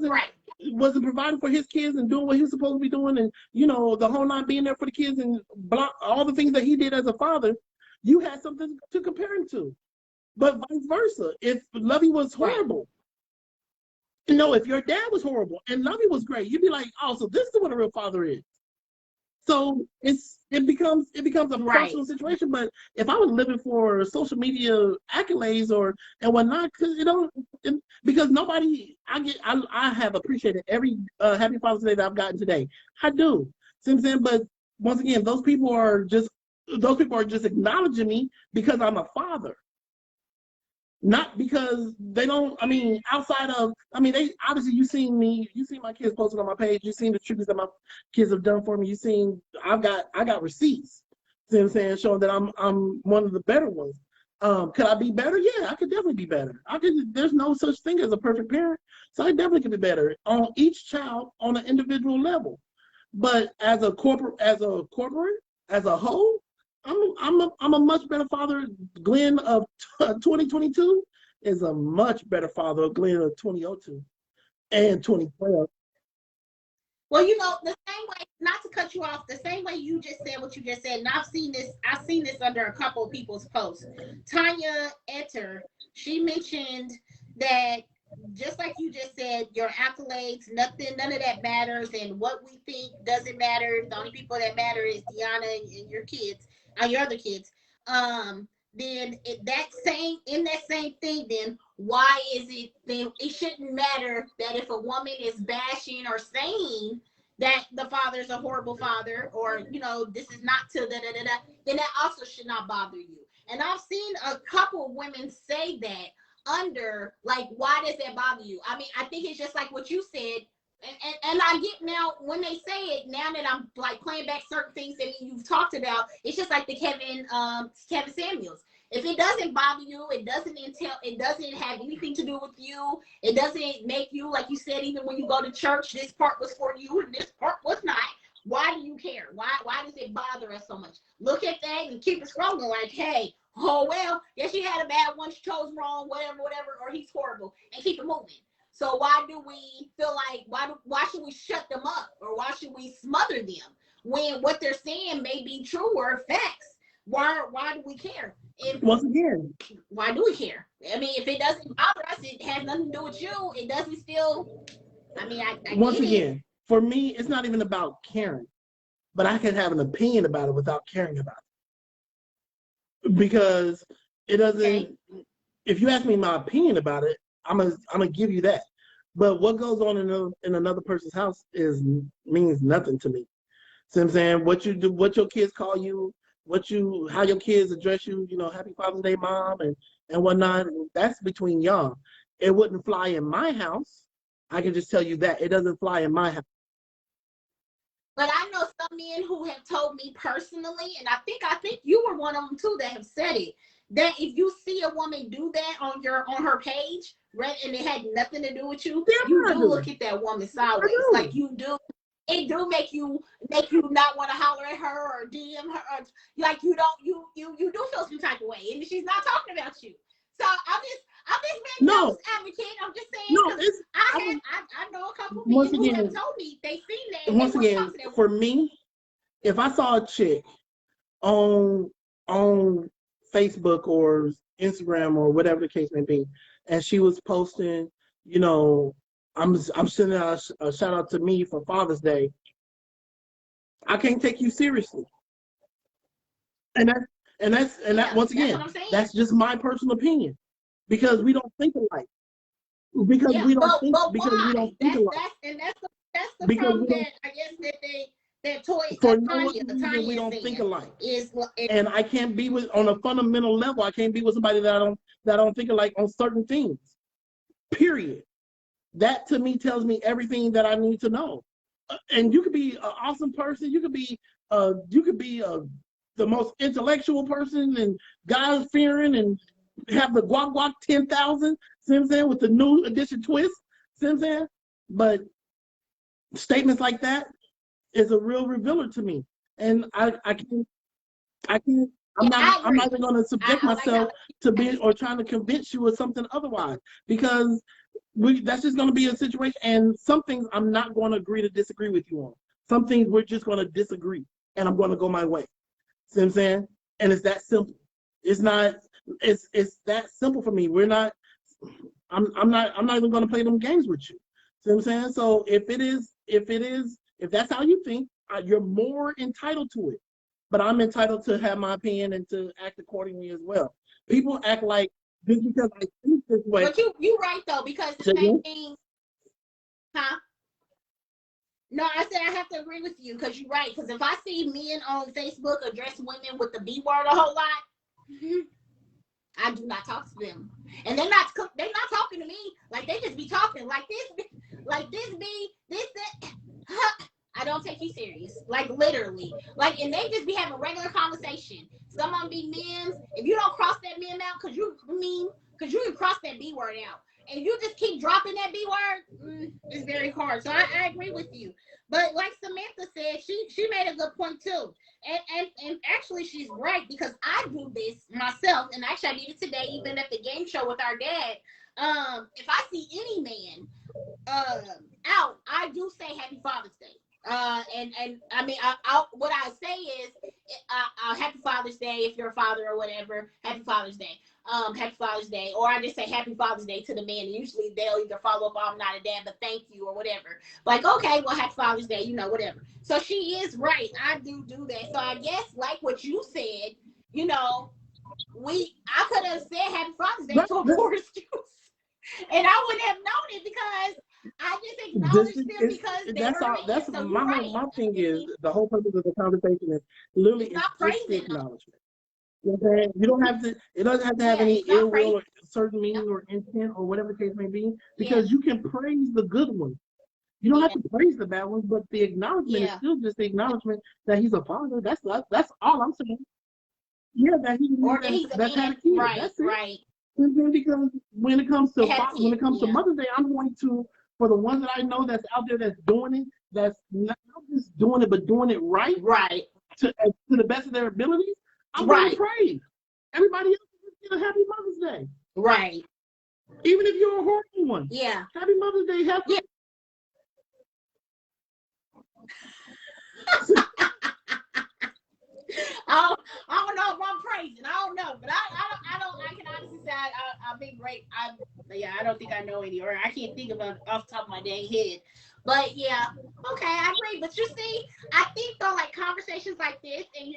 Right. wasn't providing for his kids and doing what he was supposed to be doing, and the whole night being there for the kids and all the things that he did as a father, you had something to compare him to. But vice versa, if Lovey was Right. horrible, if your dad was horrible and Lovey was great, you'd be like, oh, so this is what a real father is. So it becomes a Right. personal situation. But if I was living for social media accolades and whatnot, because nobody I have appreciated every Happy Father's Day that I've gotten today. I do. See what I'm saying? But once again, those people are just acknowledging me because I'm a father. Not because they don't, outside of, they obviously, you seen my kids posted on my page, you seen the tributes that my kids have done for me, you seen, I got receipts, see what I'm saying, showing that I'm one of the better ones. Could I be better? Yeah, I could definitely be better. There's no such thing as a perfect parent, so I definitely could be better on each child on an individual level. But as a whole, I'm a much better father. Glenn of 2022 is a much better father of Glenn of 2002 and 2012. Well, the same way, not to cut you off, the same way you just said what you just said, and I've seen this under a couple of people's posts. Tanya Etter, she mentioned that just like you just said, your accolades, none of that matters, and what we think doesn't matter. The only people that matter is Deanna and your kids, your other kids. Then in that same thing, then why is it then it shouldn't matter that if a woman is bashing or saying that the father is a horrible father, or this is not to da da da da, then that also should not bother you. And I've seen a couple of women say that under, like, why does that bother you? I think it's just like what you said. And I get now when they say it, now that I'm like playing back certain things that you've talked about, it's just like the Kevin Samuels. If it doesn't bother you, it doesn't have anything to do with you. It doesn't make you, like you said, even when you go to church, this part was for you and this part was not. Why do you care? Why does it bother us so much? Look at that and keep it scrolling like, hey, oh well, yeah, she had a bad one, she chose wrong, whatever, or he's horrible, and keep it moving. So why do we feel like why should we shut them up, or why should we smother them when what they're saying may be true or facts? Why do we care? Once again, why do we care? If it doesn't bother us, it has nothing to do with you. It doesn't still. I once again, for me, it's not even about caring, but I can have an opinion about it without caring about it, because it doesn't. Okay. If you ask me my opinion about it, I'm gonna give you that. But what goes on in another person's house means nothing to me. See what I'm saying? What you do, what your kids call you, how your kids address you, Happy Father's Day, Mom, and whatnot. That's between y'all. It wouldn't fly in my house. I can just tell you that it doesn't fly in my house. But I know some men who have told me personally, and I think you were one of them too that have said it, that if you see a woman do that on her page, right, and it had nothing to do with you, you do look at that woman sideways. Like you do. It do make you not want to holler at her or DM her, or like you do feel some type of way, and she's not talking about you. So I'm just being no advocate. I'm just saying. No, I know a couple men who have told me they seen that. Once again, for me, if I saw a chick on Facebook or Instagram or whatever the case may be, and she was posting, I'm sending out a shout out to me for Father's Day, I can't take you seriously. And that once again, that's just my personal opinion, because we don't think alike. Because we don't think alike. That's the problem that I guess that we don't think alike. And I can't be on a fundamental level. I can't be with somebody that I don't think alike on certain things. Period. That to me tells me everything that I need to know. And you could be an awesome person. You could be the most intellectual person and God-fearing and have the guac guac 10,000, see what I'm saying, with the new edition twist, see what I'm saying? But statements like that is a real revealer to me. And I can't, I'm not even gonna subject myself to being or trying to convince you of something otherwise, because that's just gonna be a situation, and some things I'm not gonna agree to disagree with you on. Some things we're just gonna disagree, and I'm gonna go my way. See what I'm saying? And it's that simple. It's not. It's that simple for me. We're not. I'm not even gonna play them games with you. See what I'm saying? So if that's how you think, you're more entitled to it. But I'm entitled to have my opinion and to act accordingly as well. People act like just because I think this way. But you right though, because the same thing, huh? No, I said I have to agree with you because you're right. Because if I see men on Facebook address women with the B word a whole lot, I do not talk to them, and they're not talking to me. Like they just be talking like this, that. I don't take you serious, like literally, like, and they just be having regular conversation. Some of them be memes. If you don't cross that meme out, because you can cross that B word out, and you just keep dropping that B word, it's very hard. So I agree with you. But like Samantha said, she made a good point too. And actually she's right, because I do this myself, and actually I did it today, even at the game show with our dad. If I see any man out, I do say Happy Father's Day. And I mean, what I say is, Happy Father's Day if you're a father or whatever. Happy Father's Day. Happy Father's Day, or I just say Happy Father's Day to the man. And usually they'll either follow up, I'm not a dad, but thank you or whatever. Like, okay, well, Happy Father's Day, whatever. So she is right. I do that. So I guess like what you said, I could have said Happy Father's Day to a poor excuse, and I wouldn't have known it because I just acknowledged them because that's my thing is the whole purpose of the conversation is literally it's just the acknowledgement. You know what I'm saying? You don't have to. It doesn't have to have any ill will or certain meaning or intent or whatever the case may be, because you can praise the good ones. You don't have to praise the bad ones, but the acknowledgement is still just the acknowledgement that he's a father. That's all I'm saying. Yeah, that that's had a kid. Right, that's it. right. Because when it comes to Mother's Day, I'm going to, for the ones that I know that's out there that's doing it, that's not just doing it but doing it right, to the best of their abilities. I'm going to praise. Everybody else is going to get a Happy Mother's Day. Right. Even if you're a horrible one. Yeah. Happy Mother's Day. I don't know if I'm praising. I don't know, but I can honestly say I've been great. I don't think I know any, or I can't think of it off the top of my dang head. But yeah, okay, I agree. But you see, I think though, like conversations like this, and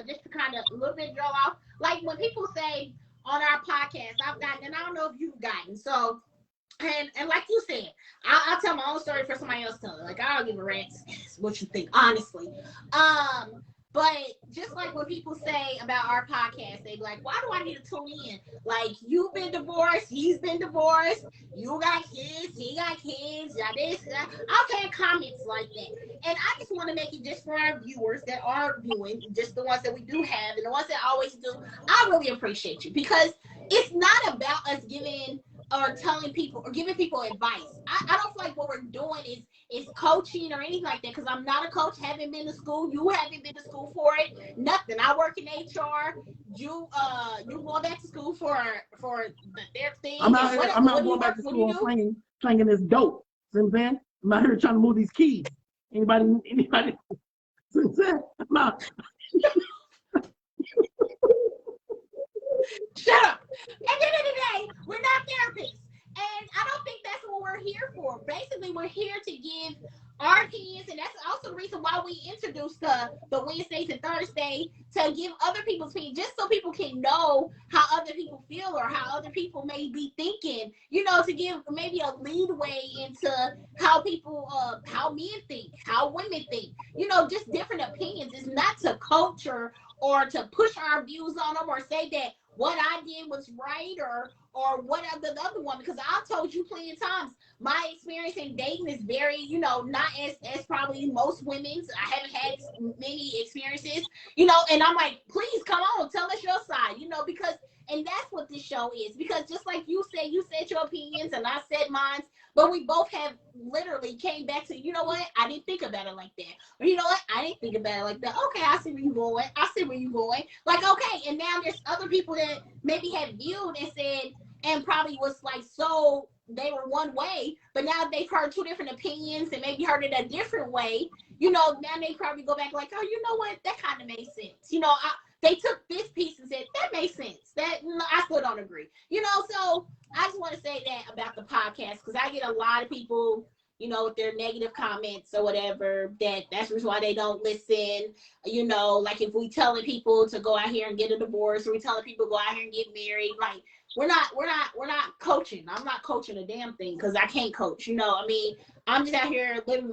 just to kind of a little bit draw off, like when people say on our podcast, I've gotten, and I don't know if you've gotten, so. And like you said, I'll tell my own story for somebody else to tell it. Like, I don't give a rat's what you think, honestly. But just like when people say about our podcast, they be like, why do I need to tune in? Like, you've been divorced, he's been divorced, you got kids, he got kids, I'll get comments like that. And I just want to make it just for our viewers that are viewing, just the ones that we do have, and the ones that always do. I really appreciate you, because it's not about us giving or telling people or giving people advice. I don't feel like what we're doing is coaching or anything like that, because I'm not a coach, haven't been to school, you haven't been to school for it, nothing. I work in HR, you going back to school for their thing. I'm not going back to school slanging this dope. See what I'm saying? I'm out here trying to move these keys. Anybody? See what I'm saying? I'm out. Shut up. At the end of the day, we're not therapists. And I don't think that's what we're here for. Basically, we're here to give our opinions, and that's also the reason why we introduced the Wednesdays and Thursday, to give other people's opinions, just so people can know how other people feel or how other people may be thinking, to give maybe a leadway into how people, how men think, how women think, just different opinions. It's not to coach or to push our views on them or say that what I did was right or what of the other one, because I told you plenty of times my experience in dating is very, not as probably most women's. I haven't had many experiences, and I'm like, please come on, tell us your side, because And that's what this show is. Because just like you said your opinions and I said mine, but we both have literally came back to, you know what? I didn't think about it like that. Or you know what? I didn't think about it like that. Okay, I see where you're going. I see where you're going. Like, okay, and now there's other people that maybe have viewed and said, and probably was like, so they were one way, but now they've heard two different opinions and maybe heard it a different way. You know, now they probably go back like, oh, you know what? That kind of made sense. You know, they took this piece and said, that makes sense. That I still don't agree. You know, so I just want to say that about the podcast, because I get a lot of people, you know, with their negative comments or whatever, that's the reason why they don't listen. You know, like if we telling people to go out here and get a divorce, or we telling people to go out here and get married, like we're not coaching. I'm not coaching a damn thing, because I can't coach. You know, I mean, I'm just out here living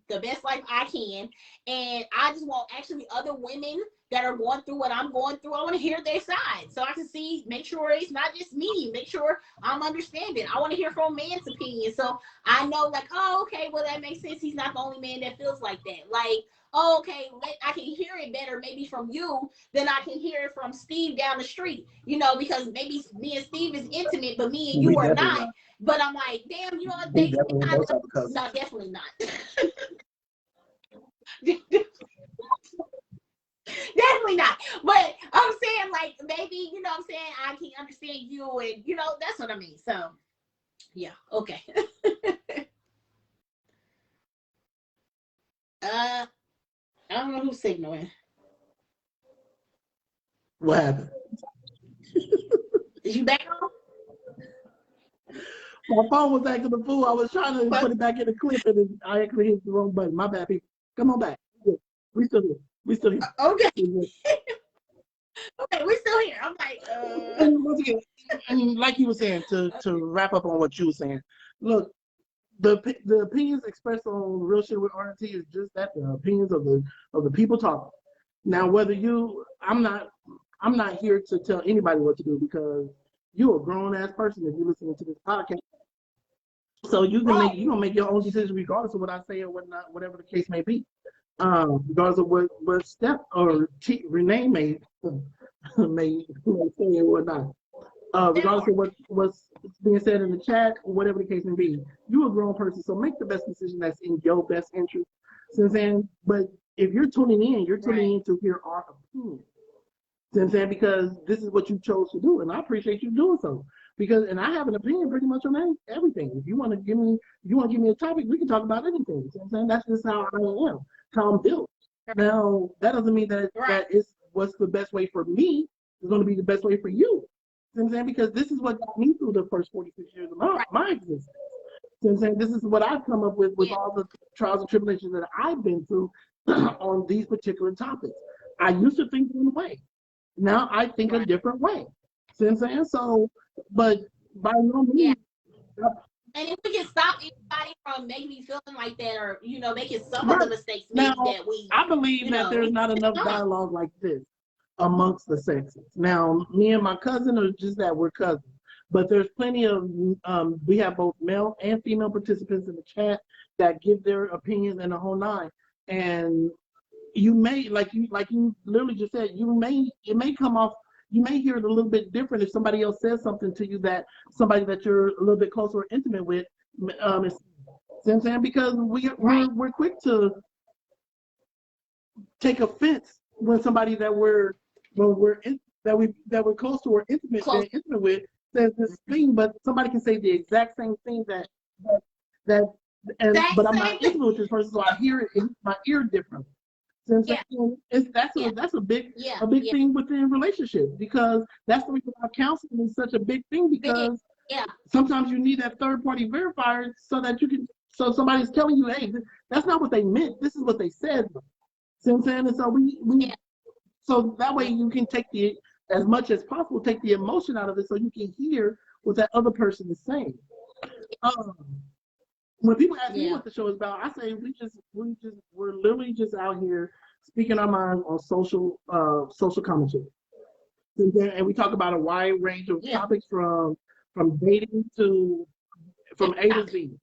the best life I can, and I just want actually other women that are going through what I'm going through. I want to hear their side, so I can see, make sure it's not just me, make sure I'm understanding. I want to hear from a man's opinion, so I know, like, oh, okay, well, that makes sense. He's not the only man that feels like that. Like, oh, okay, I can hear it better maybe from you than I can hear it from Steve down the street, you know, because maybe me and Steve is intimate, but me and you are not. But I'm like, damn, you know what? They kind of, no, definitely not. Definitely not. But I'm saying, like, maybe, you know what I'm saying, I can understand you, and, you know, that's what I mean. So, yeah, okay. I don't know who's signaling. What happened? Is you back on? My phone was acting a fool. I was trying to put it back in the clip, and I actually hit the wrong button. My bad, people. Come on back. We still here. Okay. Okay, we're still here. I'm like, And once again, and like you were saying, to wrap up on what you were saying, look, the opinions expressed on Real Shit with R&T is just that, the opinions of the people talking. Now, whether I'm not here to tell anybody what to do, because you're a grown ass person if you're listening to this podcast. So you can make your own decision regardless of what I say or whatnot, whatever the case may be. Regardless of what Steph or Renee may say or whatnot. Regardless of what's being said in the chat or whatever the case may be, you're a grown person, so make the best decision that's in your best interest. But if you're tuning in, in to hear our opinion. Because this is what you chose to do, and I appreciate you doing so. And I have an opinion pretty much on everything. If you want to give me a topic, we can talk about anything. That's just how I am, how I'm built. Now, that doesn't mean that is what's the best way for me is going to be the best way for you. Because this is what got me through the first 46 years of my existence. This is what I've come up with all the trials and tribulations that I've been through on these particular topics. I used to think one way. Now I think a different way. See what I'm saying? So, but by no means. Yeah. And if we can stop anybody from maybe feeling like that, or, you know, making some of the mistakes maybe that we. I believe that there's not enough dialogue like this amongst the sexes. Now, me and my cousin are just that, we're cousins. But there's plenty of, we have both male and female participants in the chat that give their opinions and the whole nine. And you may, like you literally just said, it may come off, you may hear it a little bit different if somebody else says something to you that somebody that you're a little bit closer or intimate with, because we're quick to take offense when somebody that we're close to or intimate with says this thing, but somebody can say the exact same thing but I'm not intimate with this person, so I hear it in my ear differently. That's a big thing within relationships, because that's the reason why counseling is such a big thing, because sometimes you need that third party verifier so somebody's telling you, hey, that's not what they meant, this is what they said. See what I'm saying? And so so that way you can take as much as possible, take the emotion out of it, so you can hear what that other person is saying. When people ask me what the show is about, I say we're literally just out here speaking our minds on social commentary. And we talk about a wide range of topics from dating from A to Z.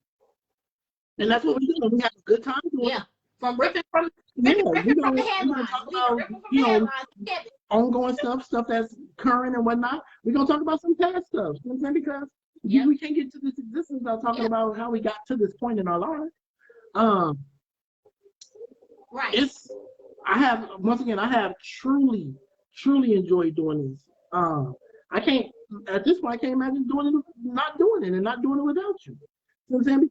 And that's what we do. We have a good time doing it. from ripping from Yeah, ripping from the we're gonna headlines. talk We are about, ripping from you the know, headlines. Kevin. ongoing stuff that's current and whatnot. We're gonna talk about some past stuff. You know what I'm saying? Because Yep. we can't get to this existence without talking Yep. about how we got to this point in our lives. Um, Right. I have truly enjoyed doing this. I can't at this point I can't imagine not doing it and not doing it without you. You know what I'm saying?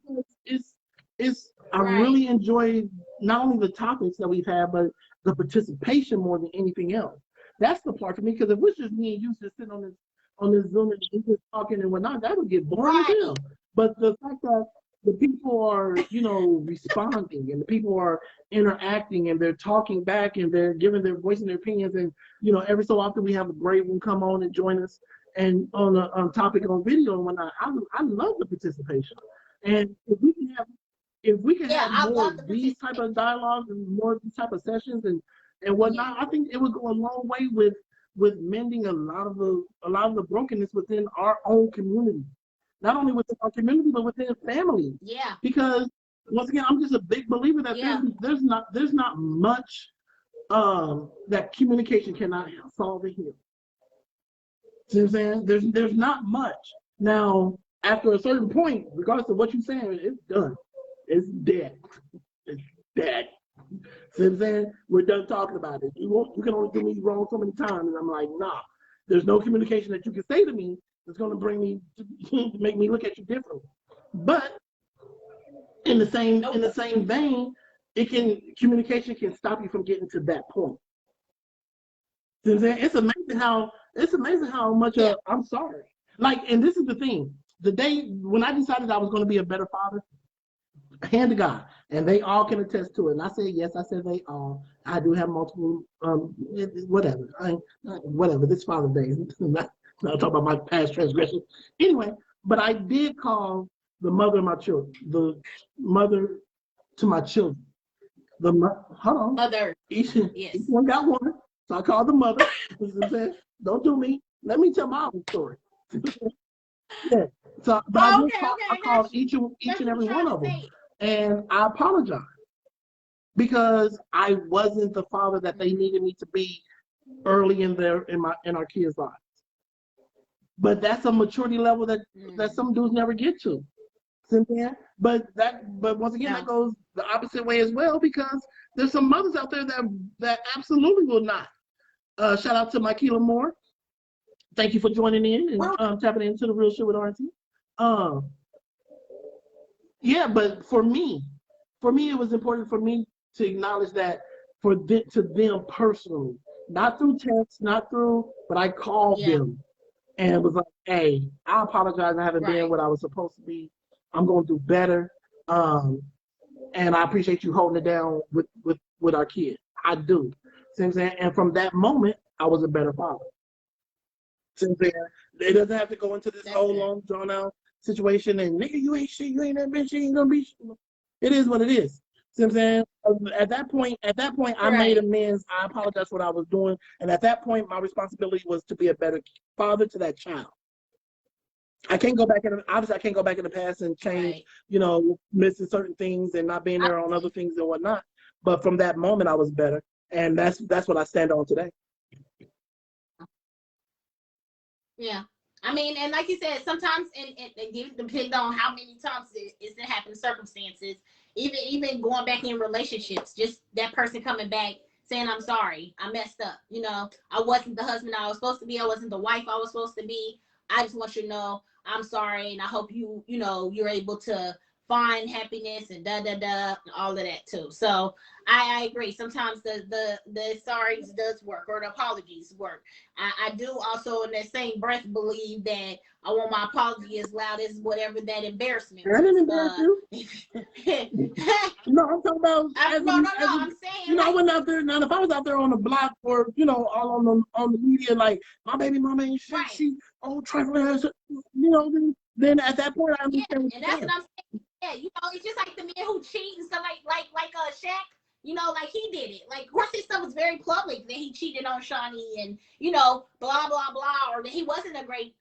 Because I Right. really enjoy not only the topics that we've had, but the participation more than anything else. That's the part for me, because if it's just me and you just sitting on this Zoom and just talking and whatnot, that would get boring as hell. But the fact that the people are, responding, and the people are interacting, and they're talking back, and they're giving their voice and their opinions, and every so often we have a brave one come on and join us and on a topic on video and whatnot. I love the participation, and if we can have more of these type of dialogues and more of these type of sessions and whatnot, I think it would go a long way with mending a lot of the brokenness within our own community. Not only within our community, but within family. Yeah. Because once again, I'm just a big believer that there's not much that communication cannot solve and heal. See what I'm saying? There's not much. Now, after a certain point, regardless of what you're saying, it's done. It's dead. It's dead. See what I'm saying? We're done talking about it. You can only do me wrong so many times, and I'm like, nah. There's no communication that you can say to me that's going to bring me to make me look at you differently. But in the same vein, communication can stop you from getting to that point. See what I'm saying? It's amazing how much I'm sorry. Like, and this is the thing. The day when I decided I was going to be a better father, hand to God, and they all can attest to it. And I said, yes, I said they all. I do have multiple, whatever. Whatever. This Father's Day. Not talking about my past transgressions. Anyway, but I did call the mother of my children, the mother to my children. Hold on. Mother. Each one got one. So I called the mother. Don't do me. Let me tell my own story. Yeah. So, but I called each and every one of them. And I apologize because I wasn't the father that they needed me to be early in our kids' lives. But that's a maturity level that some dudes never get to. But once again, that goes the opposite way as well, because there's some mothers out there that absolutely will not. Shout out to Michaela Moore. Thank you for joining in and tapping into the Real Shit with R&T. Yeah, but for me, it was important for me to acknowledge that to them personally, not through text, but I called them and was like, hey, I apologize, I haven't been what I was supposed to be. I'm going to do better. And I appreciate you holding it down with our kid. I do. See what I'm saying? And from that moment, I was a better father. See what I'm saying? It doesn't have to go into this whole long, drawn out situation and nigga, you ain't shit, you ain't that bitch, you ain't gonna be shit. It is what it is. See what I'm saying? At that point, I made amends. I apologized for what I was doing. And at that point, my responsibility was to be a better father to that child. I can't go back in the past and change, missing certain things and not being there on other things and whatnot. But from that moment, I was better. And that's what I stand on today. Yeah. I mean, and like you said, sometimes it depends on how many times it's happened circumstances, even going back in relationships, just that person coming back saying, I'm sorry, I messed up. I wasn't the husband I was supposed to be. I wasn't the wife I was supposed to be. I just want you to know I'm sorry. And I hope you're able to find happiness and and all of that too. So I agree. Sometimes the sorries does work, or the apologies work. I do also in that same breath believe that I want my apology as loud as whatever that embarrassment was. I didn't embarrass you. No, I'm talking about. I'm saying. I went out there. Now, if I was out there on the block or all on the media, like my baby mama ain't shit, she trifling ass, then at that point I understand. And that's what I'm saying. Yeah, it's just like the men who cheat and stuff like Shaq, like he did it. Like, of course, his stuff was very public that he cheated on Shawnee and, blah, blah, blah, or that he wasn't a great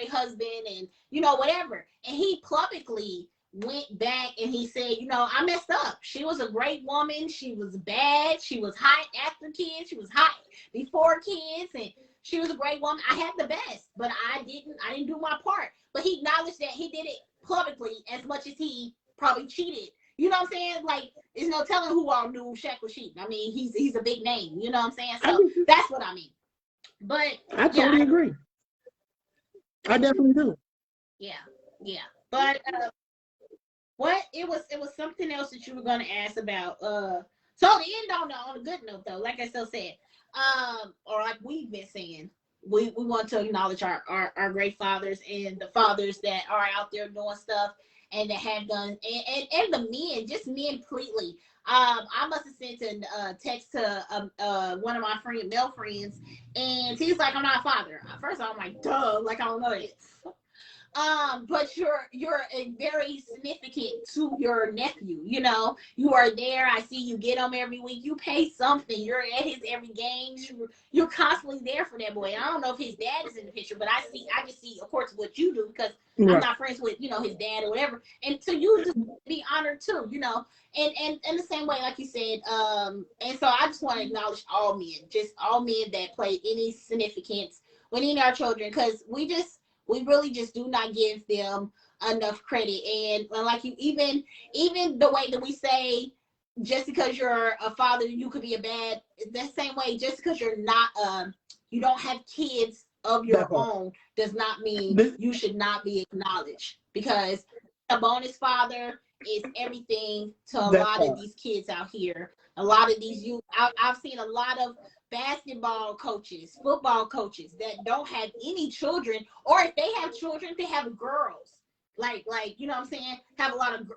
husband and, whatever. And he publicly went back and he said, you know, I messed up. She was a great woman. She was bad. She was hot after kids. She was hot before kids, and she was a great woman. I had the best, but I didn't do my part. But he acknowledged that he did it publicly as much as he probably cheated. You know what I'm saying? Like, there's no telling who all knew Shaq was cheating. I mean, he's a big name. You know what I'm saying? So that's what I mean. But I totally agree. I definitely do. Yeah. But what it was something else that you were gonna ask about. So to end on a good note though, like I still said, or like we've been saying, we want to acknowledge our great fathers and the fathers that are out there doing stuff and that have done, and the men, just men completely. I must have sent a text to one of my male friends, and he's like, I'm not a father. First of all, I'm like, duh, like I don't know it. But you're very significant to your nephew. You know, you are there. I see you get him every week. You pay something. You're at his every game. You're constantly there for that boy. And I don't know if his dad is in the picture, but I just see, of course, what you do, because I'm not friends with, you know, his dad or whatever. And so you just be honored too, you know. And the same way, like you said, and so I just want to acknowledge all men, just all men that play any significance with any of our children, because we really just do not give them enough credit. And like you, even the way that we say, just because you're a father, you could be a bad, that same way, just because you're not, you don't have kids of your own, does not mean you should not be acknowledged, because a bonus father is everything to a lot of these kids out here. A lot of these youth, I've seen a lot of basketball coaches, football coaches that don't have any children, or if they have children, they have girls. Like you know what I'm saying?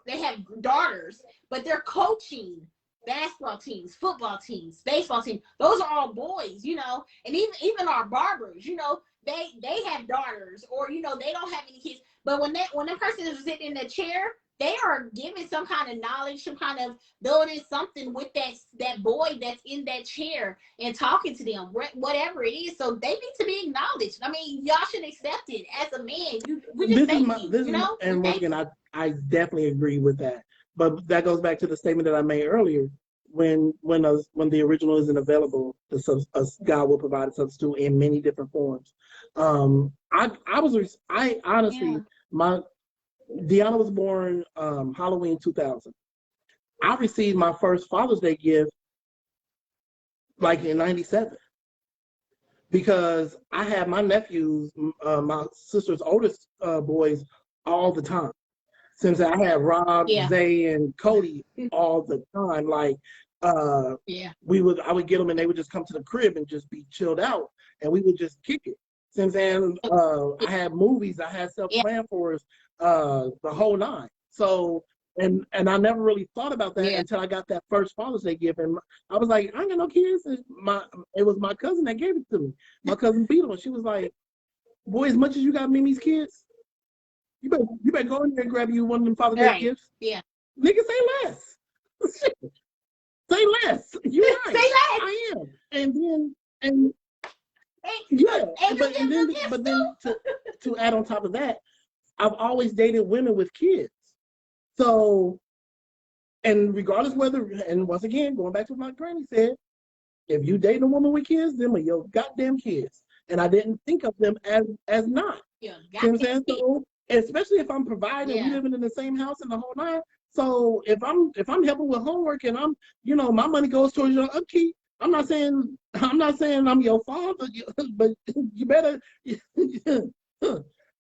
They have daughters, but they're coaching basketball teams, football teams, baseball teams. Those are all boys, you know. And even our barbers, you know, they have daughters, or you know, they don't have any kids. But when that person is sitting in the chair, they are giving some kind of knowledge, some kind of building something with that boy that's in that chair and talking to them, whatever it is. So they need to be acknowledged. I mean, y'all should accept it as a man. We just thank you, you know? And once again, I definitely agree with that. But that goes back to the statement that I made earlier. When the original isn't available, God will provide a substitute in many different forms. I honestly, Deanna was born Halloween 2000. I received my first Father's Day gift like in 97, because I had my nephews, my sister's oldest boys, all the time. Since I had Rob, Zay, and Cody all the time, like I would get them and they would just come to the crib and just be chilled out, and we would just kick it. Since then, I had movies, I had stuff planned for us, the whole nine. So, and I never really thought about that until I got that first Father's Day gift, and I was like, I ain't got no kids. It was my cousin that gave it to me. My cousin Beetle, and she was like, boy, as much as you got Mimi's kids, you better go in there and grab you one of them Father's Day gifts. Yeah. Nigga, say less. Say less. You're right. Say less. I am. And then to add on top of that, I've always dated women with kids. So, and regardless whether, and once again, going back to what my granny said, if you date a woman with kids, them are your goddamn kids. And I didn't think of them as not. Yeah, you know what I'm saying? So, especially if I'm providing, we living in the same house and the whole nine. So if I'm helping with homework and I'm, you know, my money goes towards your upkeep, I'm not saying I'm your father, but you better.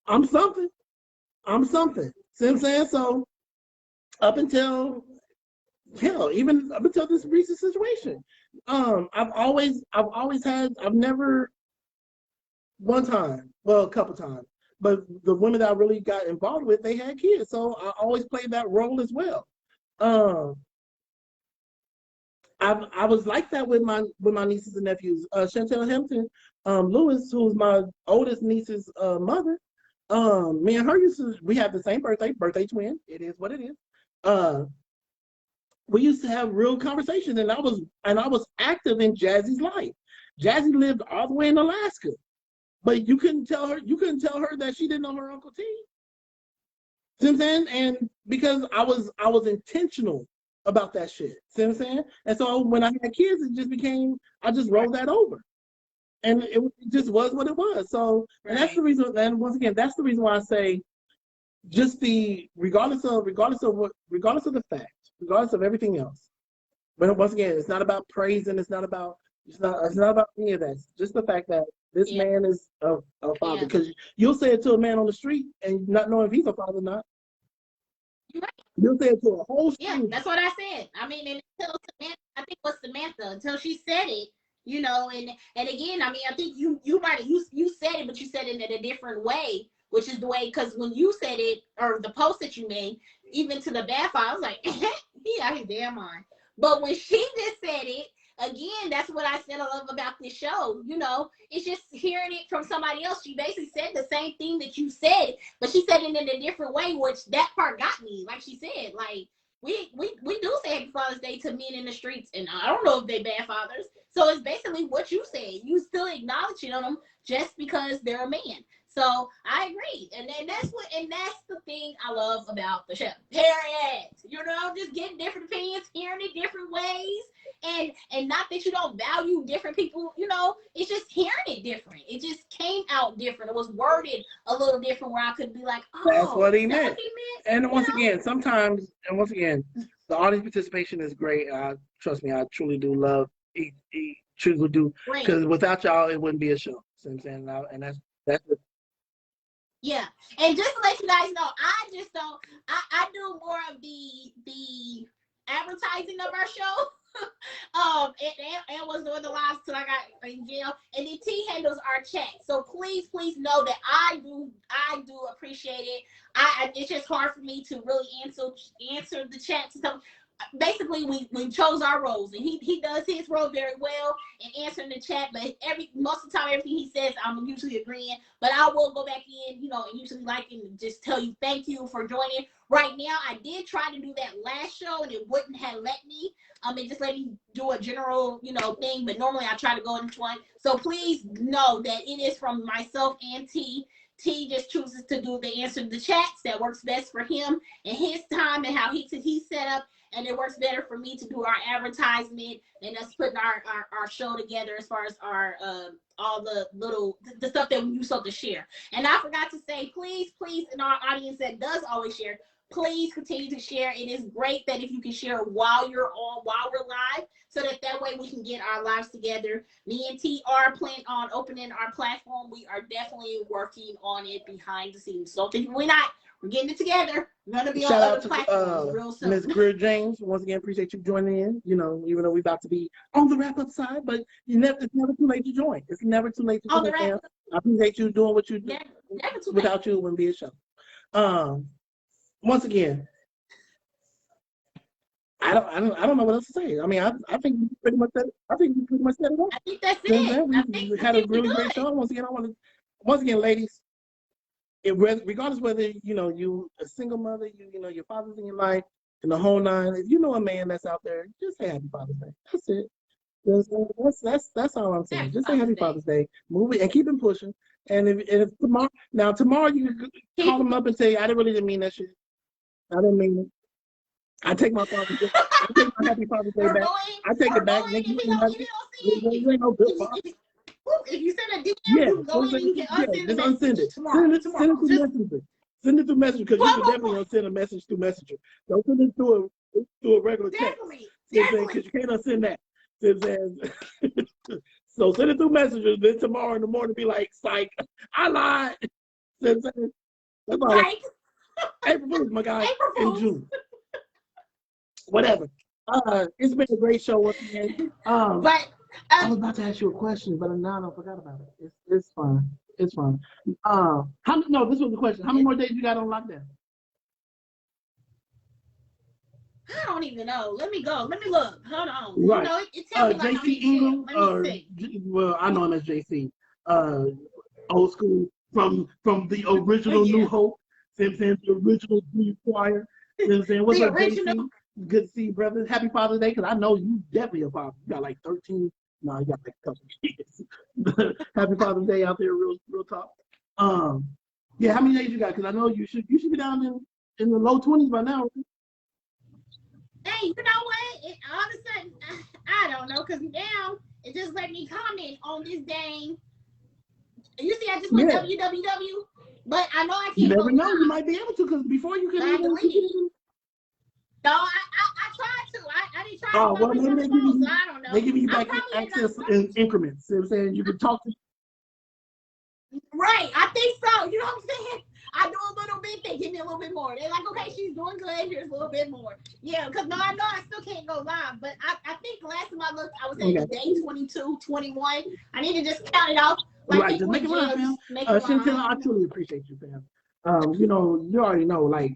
I'm something. See what I'm saying? So up until even up until this recent situation, I've never one time, well, a couple times, but the women that I really got involved with, they had kids, so I always played that role as well. I was like that with my nieces and nephews. Chantel Hampton Lewis, who's my oldest niece's mother. Me and her we have the same birthday twin. It is what it is. We used to have real conversations, and I was active in Jazzy's life. Jazzy lived all the way in Alaska, but you couldn't tell her that she didn't know her Uncle T. Since then, and because I was intentional about that shit. See what I'm saying? And so when I had kids, it just became, I just rolled that over. And it just was what it was. So, and that's the reason, and once again, that's the reason why I say, just regardless of the fact, regardless of everything else. But once again, it's not about praising. It's not about any of that. It's just the fact that this man is a father. Because you'll say it to a man on the street and not knowing if he's a father or not. You'll say it to a whole street. Yeah, that's what I said. I mean, and until Samantha, I think it was Samantha, until she said it, you know, and again, I mean, I think you said it, but you said it in a different way, which is the way, because when you said it, or the post that you made, even to the bad file, I was like, he out his damn mind. But when she just said it, again, that's what I said I love about this show. You know, it's just hearing it from somebody else. She basically said the same thing that you said, but she said it in a different way, which that part got me. Like she said, like, we do say Happy Father's Day to men in the streets, and I don't know if they bad fathers. So it's basically what you said. You still acknowledging them just because they're a man. So I agree, and that's the thing I love about the show. Period. You know, just getting different opinions, hearing it different ways, and not that you don't value different people. You know, it's just hearing it different. It just came out different. It was worded a little different, where I could be like, oh, that's what he meant. And once know? again, the audience participation is great. Trust me, I truly do love. He truly do, because without y'all, it wouldn't be a show. So I'm saying, and that's. Yeah, and just to let you guys know, I just don't. I do more of the advertising of our show. And was doing the lives till I got in jail, and then T handles our chat. So please know that I do appreciate it. It's just hard for me to really answer the chat. So basically, we chose our roles, and he does his role very well in answering the chat. But most of the time, everything he says, I'm usually agreeing. But I will go back in, you know, and usually and just tell you thank you for joining. Right now, I did try to do that last show, and it wouldn't have let me. It just let me do a general, you know, thing. But normally, I try to go into one. So please know that it is from myself and T. T just chooses to do the answer to the chats that works best for him and his time and how he's set up. And it works better for me to do our advertisement and us putting our show together as far as our all the stuff that we use to share. And I forgot to say, please, in our audience that does always share, please continue to share. It is great that if you can share while we're live, so that way we can get our lives together. Me and T are planning on opening our platform. We are definitely working on it behind the scenes. So think we're not. We're getting it together. We're going to be on other platforms real soon. Ms. Greer James, once again, appreciate you joining in. You know, even though we're about to be on the wrap-up side, but it's never too late to join. It's never too late to join. I appreciate you doing what you do. Without you, it wouldn't be a show. Once again, I don't know what else to say. I mean, I think we pretty much said it. I think we pretty much said it all. I think that's it. We had a really great show. Once again, ladies, regardless whether you a single mother, your father's in your life, and the whole nine. If you know a man that's out there, just say Happy Father's Day. That's it. That's all I'm saying. Just say Happy Father's Day. Move it and keep it pushing. And if tomorrow you call them up and say, I didn't mean that shit. I didn't mean it. I take my Father's Day. I take my Happy Father's Day back. I take it back. If you send a DM, you go in and you can unsend the message tomorrow. Send it through Messenger, because you can definitely gonna send a message through Messenger. Don't send it through a regular text. Definitely. Because you can't unsend that. So send it through Messenger. Then tomorrow in the morning, be like, psych, I lied. That's all. April Fool's, my guy, in June. Whatever. It's been a great show once again. But I was about to ask you a question, but now I forgot about it. It's fine. It's fine. This was the question. How many more days you got on lockdown? I don't even know. Let me go. Let me look. Hold on. Right. You know, it tells me like JC Ingram. Well, I know him as JC. Old school from the original New Hope. See what I'm saying? The original Blue Choir. You know what I'm saying? What's up, JC? Good to see you, brother. Happy Father's Day, because I know you definitely a father. You got like 13. No, you got like a couple kids. Happy Father's Day out there, real talk. Yeah, how many days you got? Because I know you should be down in the low 20s by now. Hey, you know what? All of a sudden, I don't know, because now it just let me comment on this dang. You see, I just put www, but I know I can't. You never go know. live. You might be able to, because before you could even. No, I tried to. I didn't try to. Oh, well, maybe so I don't know. they give you back access in increments. You know what I'm saying? You can talk to. Right, I think so. You know what I'm saying? I do a little bit, they give me a little bit more. They're like, okay, she's doing good. Here's a little bit more. Yeah, because no, I know I still can't go live. But I think last time I looked, I was at day 22, 21. I need to just count it off. Like right, just make it live, fam. Chantel, I truly appreciate you, fam. You know, you already know, like,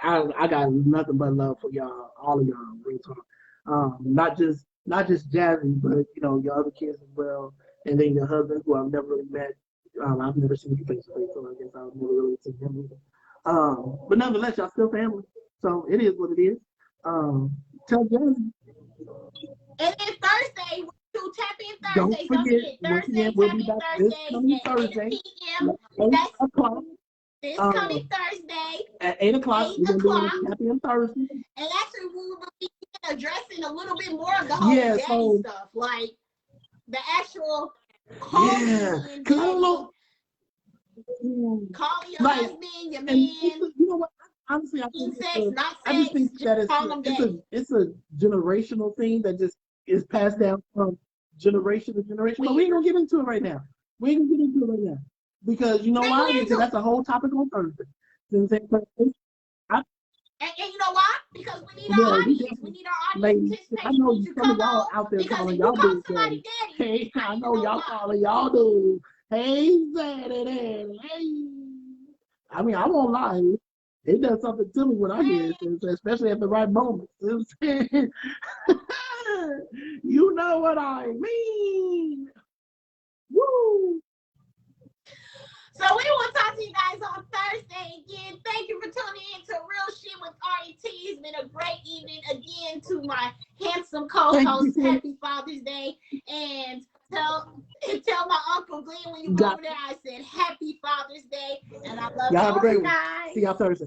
I got nothing but love for y'all, all of y'all, real talk. Not just Jazzy, but you know, your other kids as well, and then your husband, who I've never really met. I've never seen you face to face, so I guess I've never really seen him either. But nonetheless, y'all still family, so it is what it is. Tell Jazzy. And then Thursday, we do Tap In Don't Thursday. forget, once again, we'll be back this coming Thursday, 8 o'clock. This coming Thursday at 8 o'clock. We're going to do Tap In Thursday. And actually, we will be addressing a little bit more of the whole daddy stuff, like the actual calling, because I don't know. Calling your husband, your man. You know what? Honestly, I think I just think that it's a generational thing that just is passed down from generation to generation. But we ain't gonna get into it right now. Because you know why? Because that's a whole topic on Thursday. And you know why? Because we need our audience. We need our audience. I know some of y'all out there calling y'all dudes daddy. Hey, I know y'all calling y'all dudes. Hey, daddy. Hey. I mean, I won't lie. It does something to me when I hear it, especially at the right moment. You know what I mean? Woo! So we will talk to you guys on Thursday again. Thank you for tuning in to Real Shit with R&T. It's been a great evening again. To my handsome co-host, happy Father's Day. And tell my Uncle Glenn when you go over there, I said happy Father's Day. And I love you. Y'all have a great one. Guys. See y'all Thursday.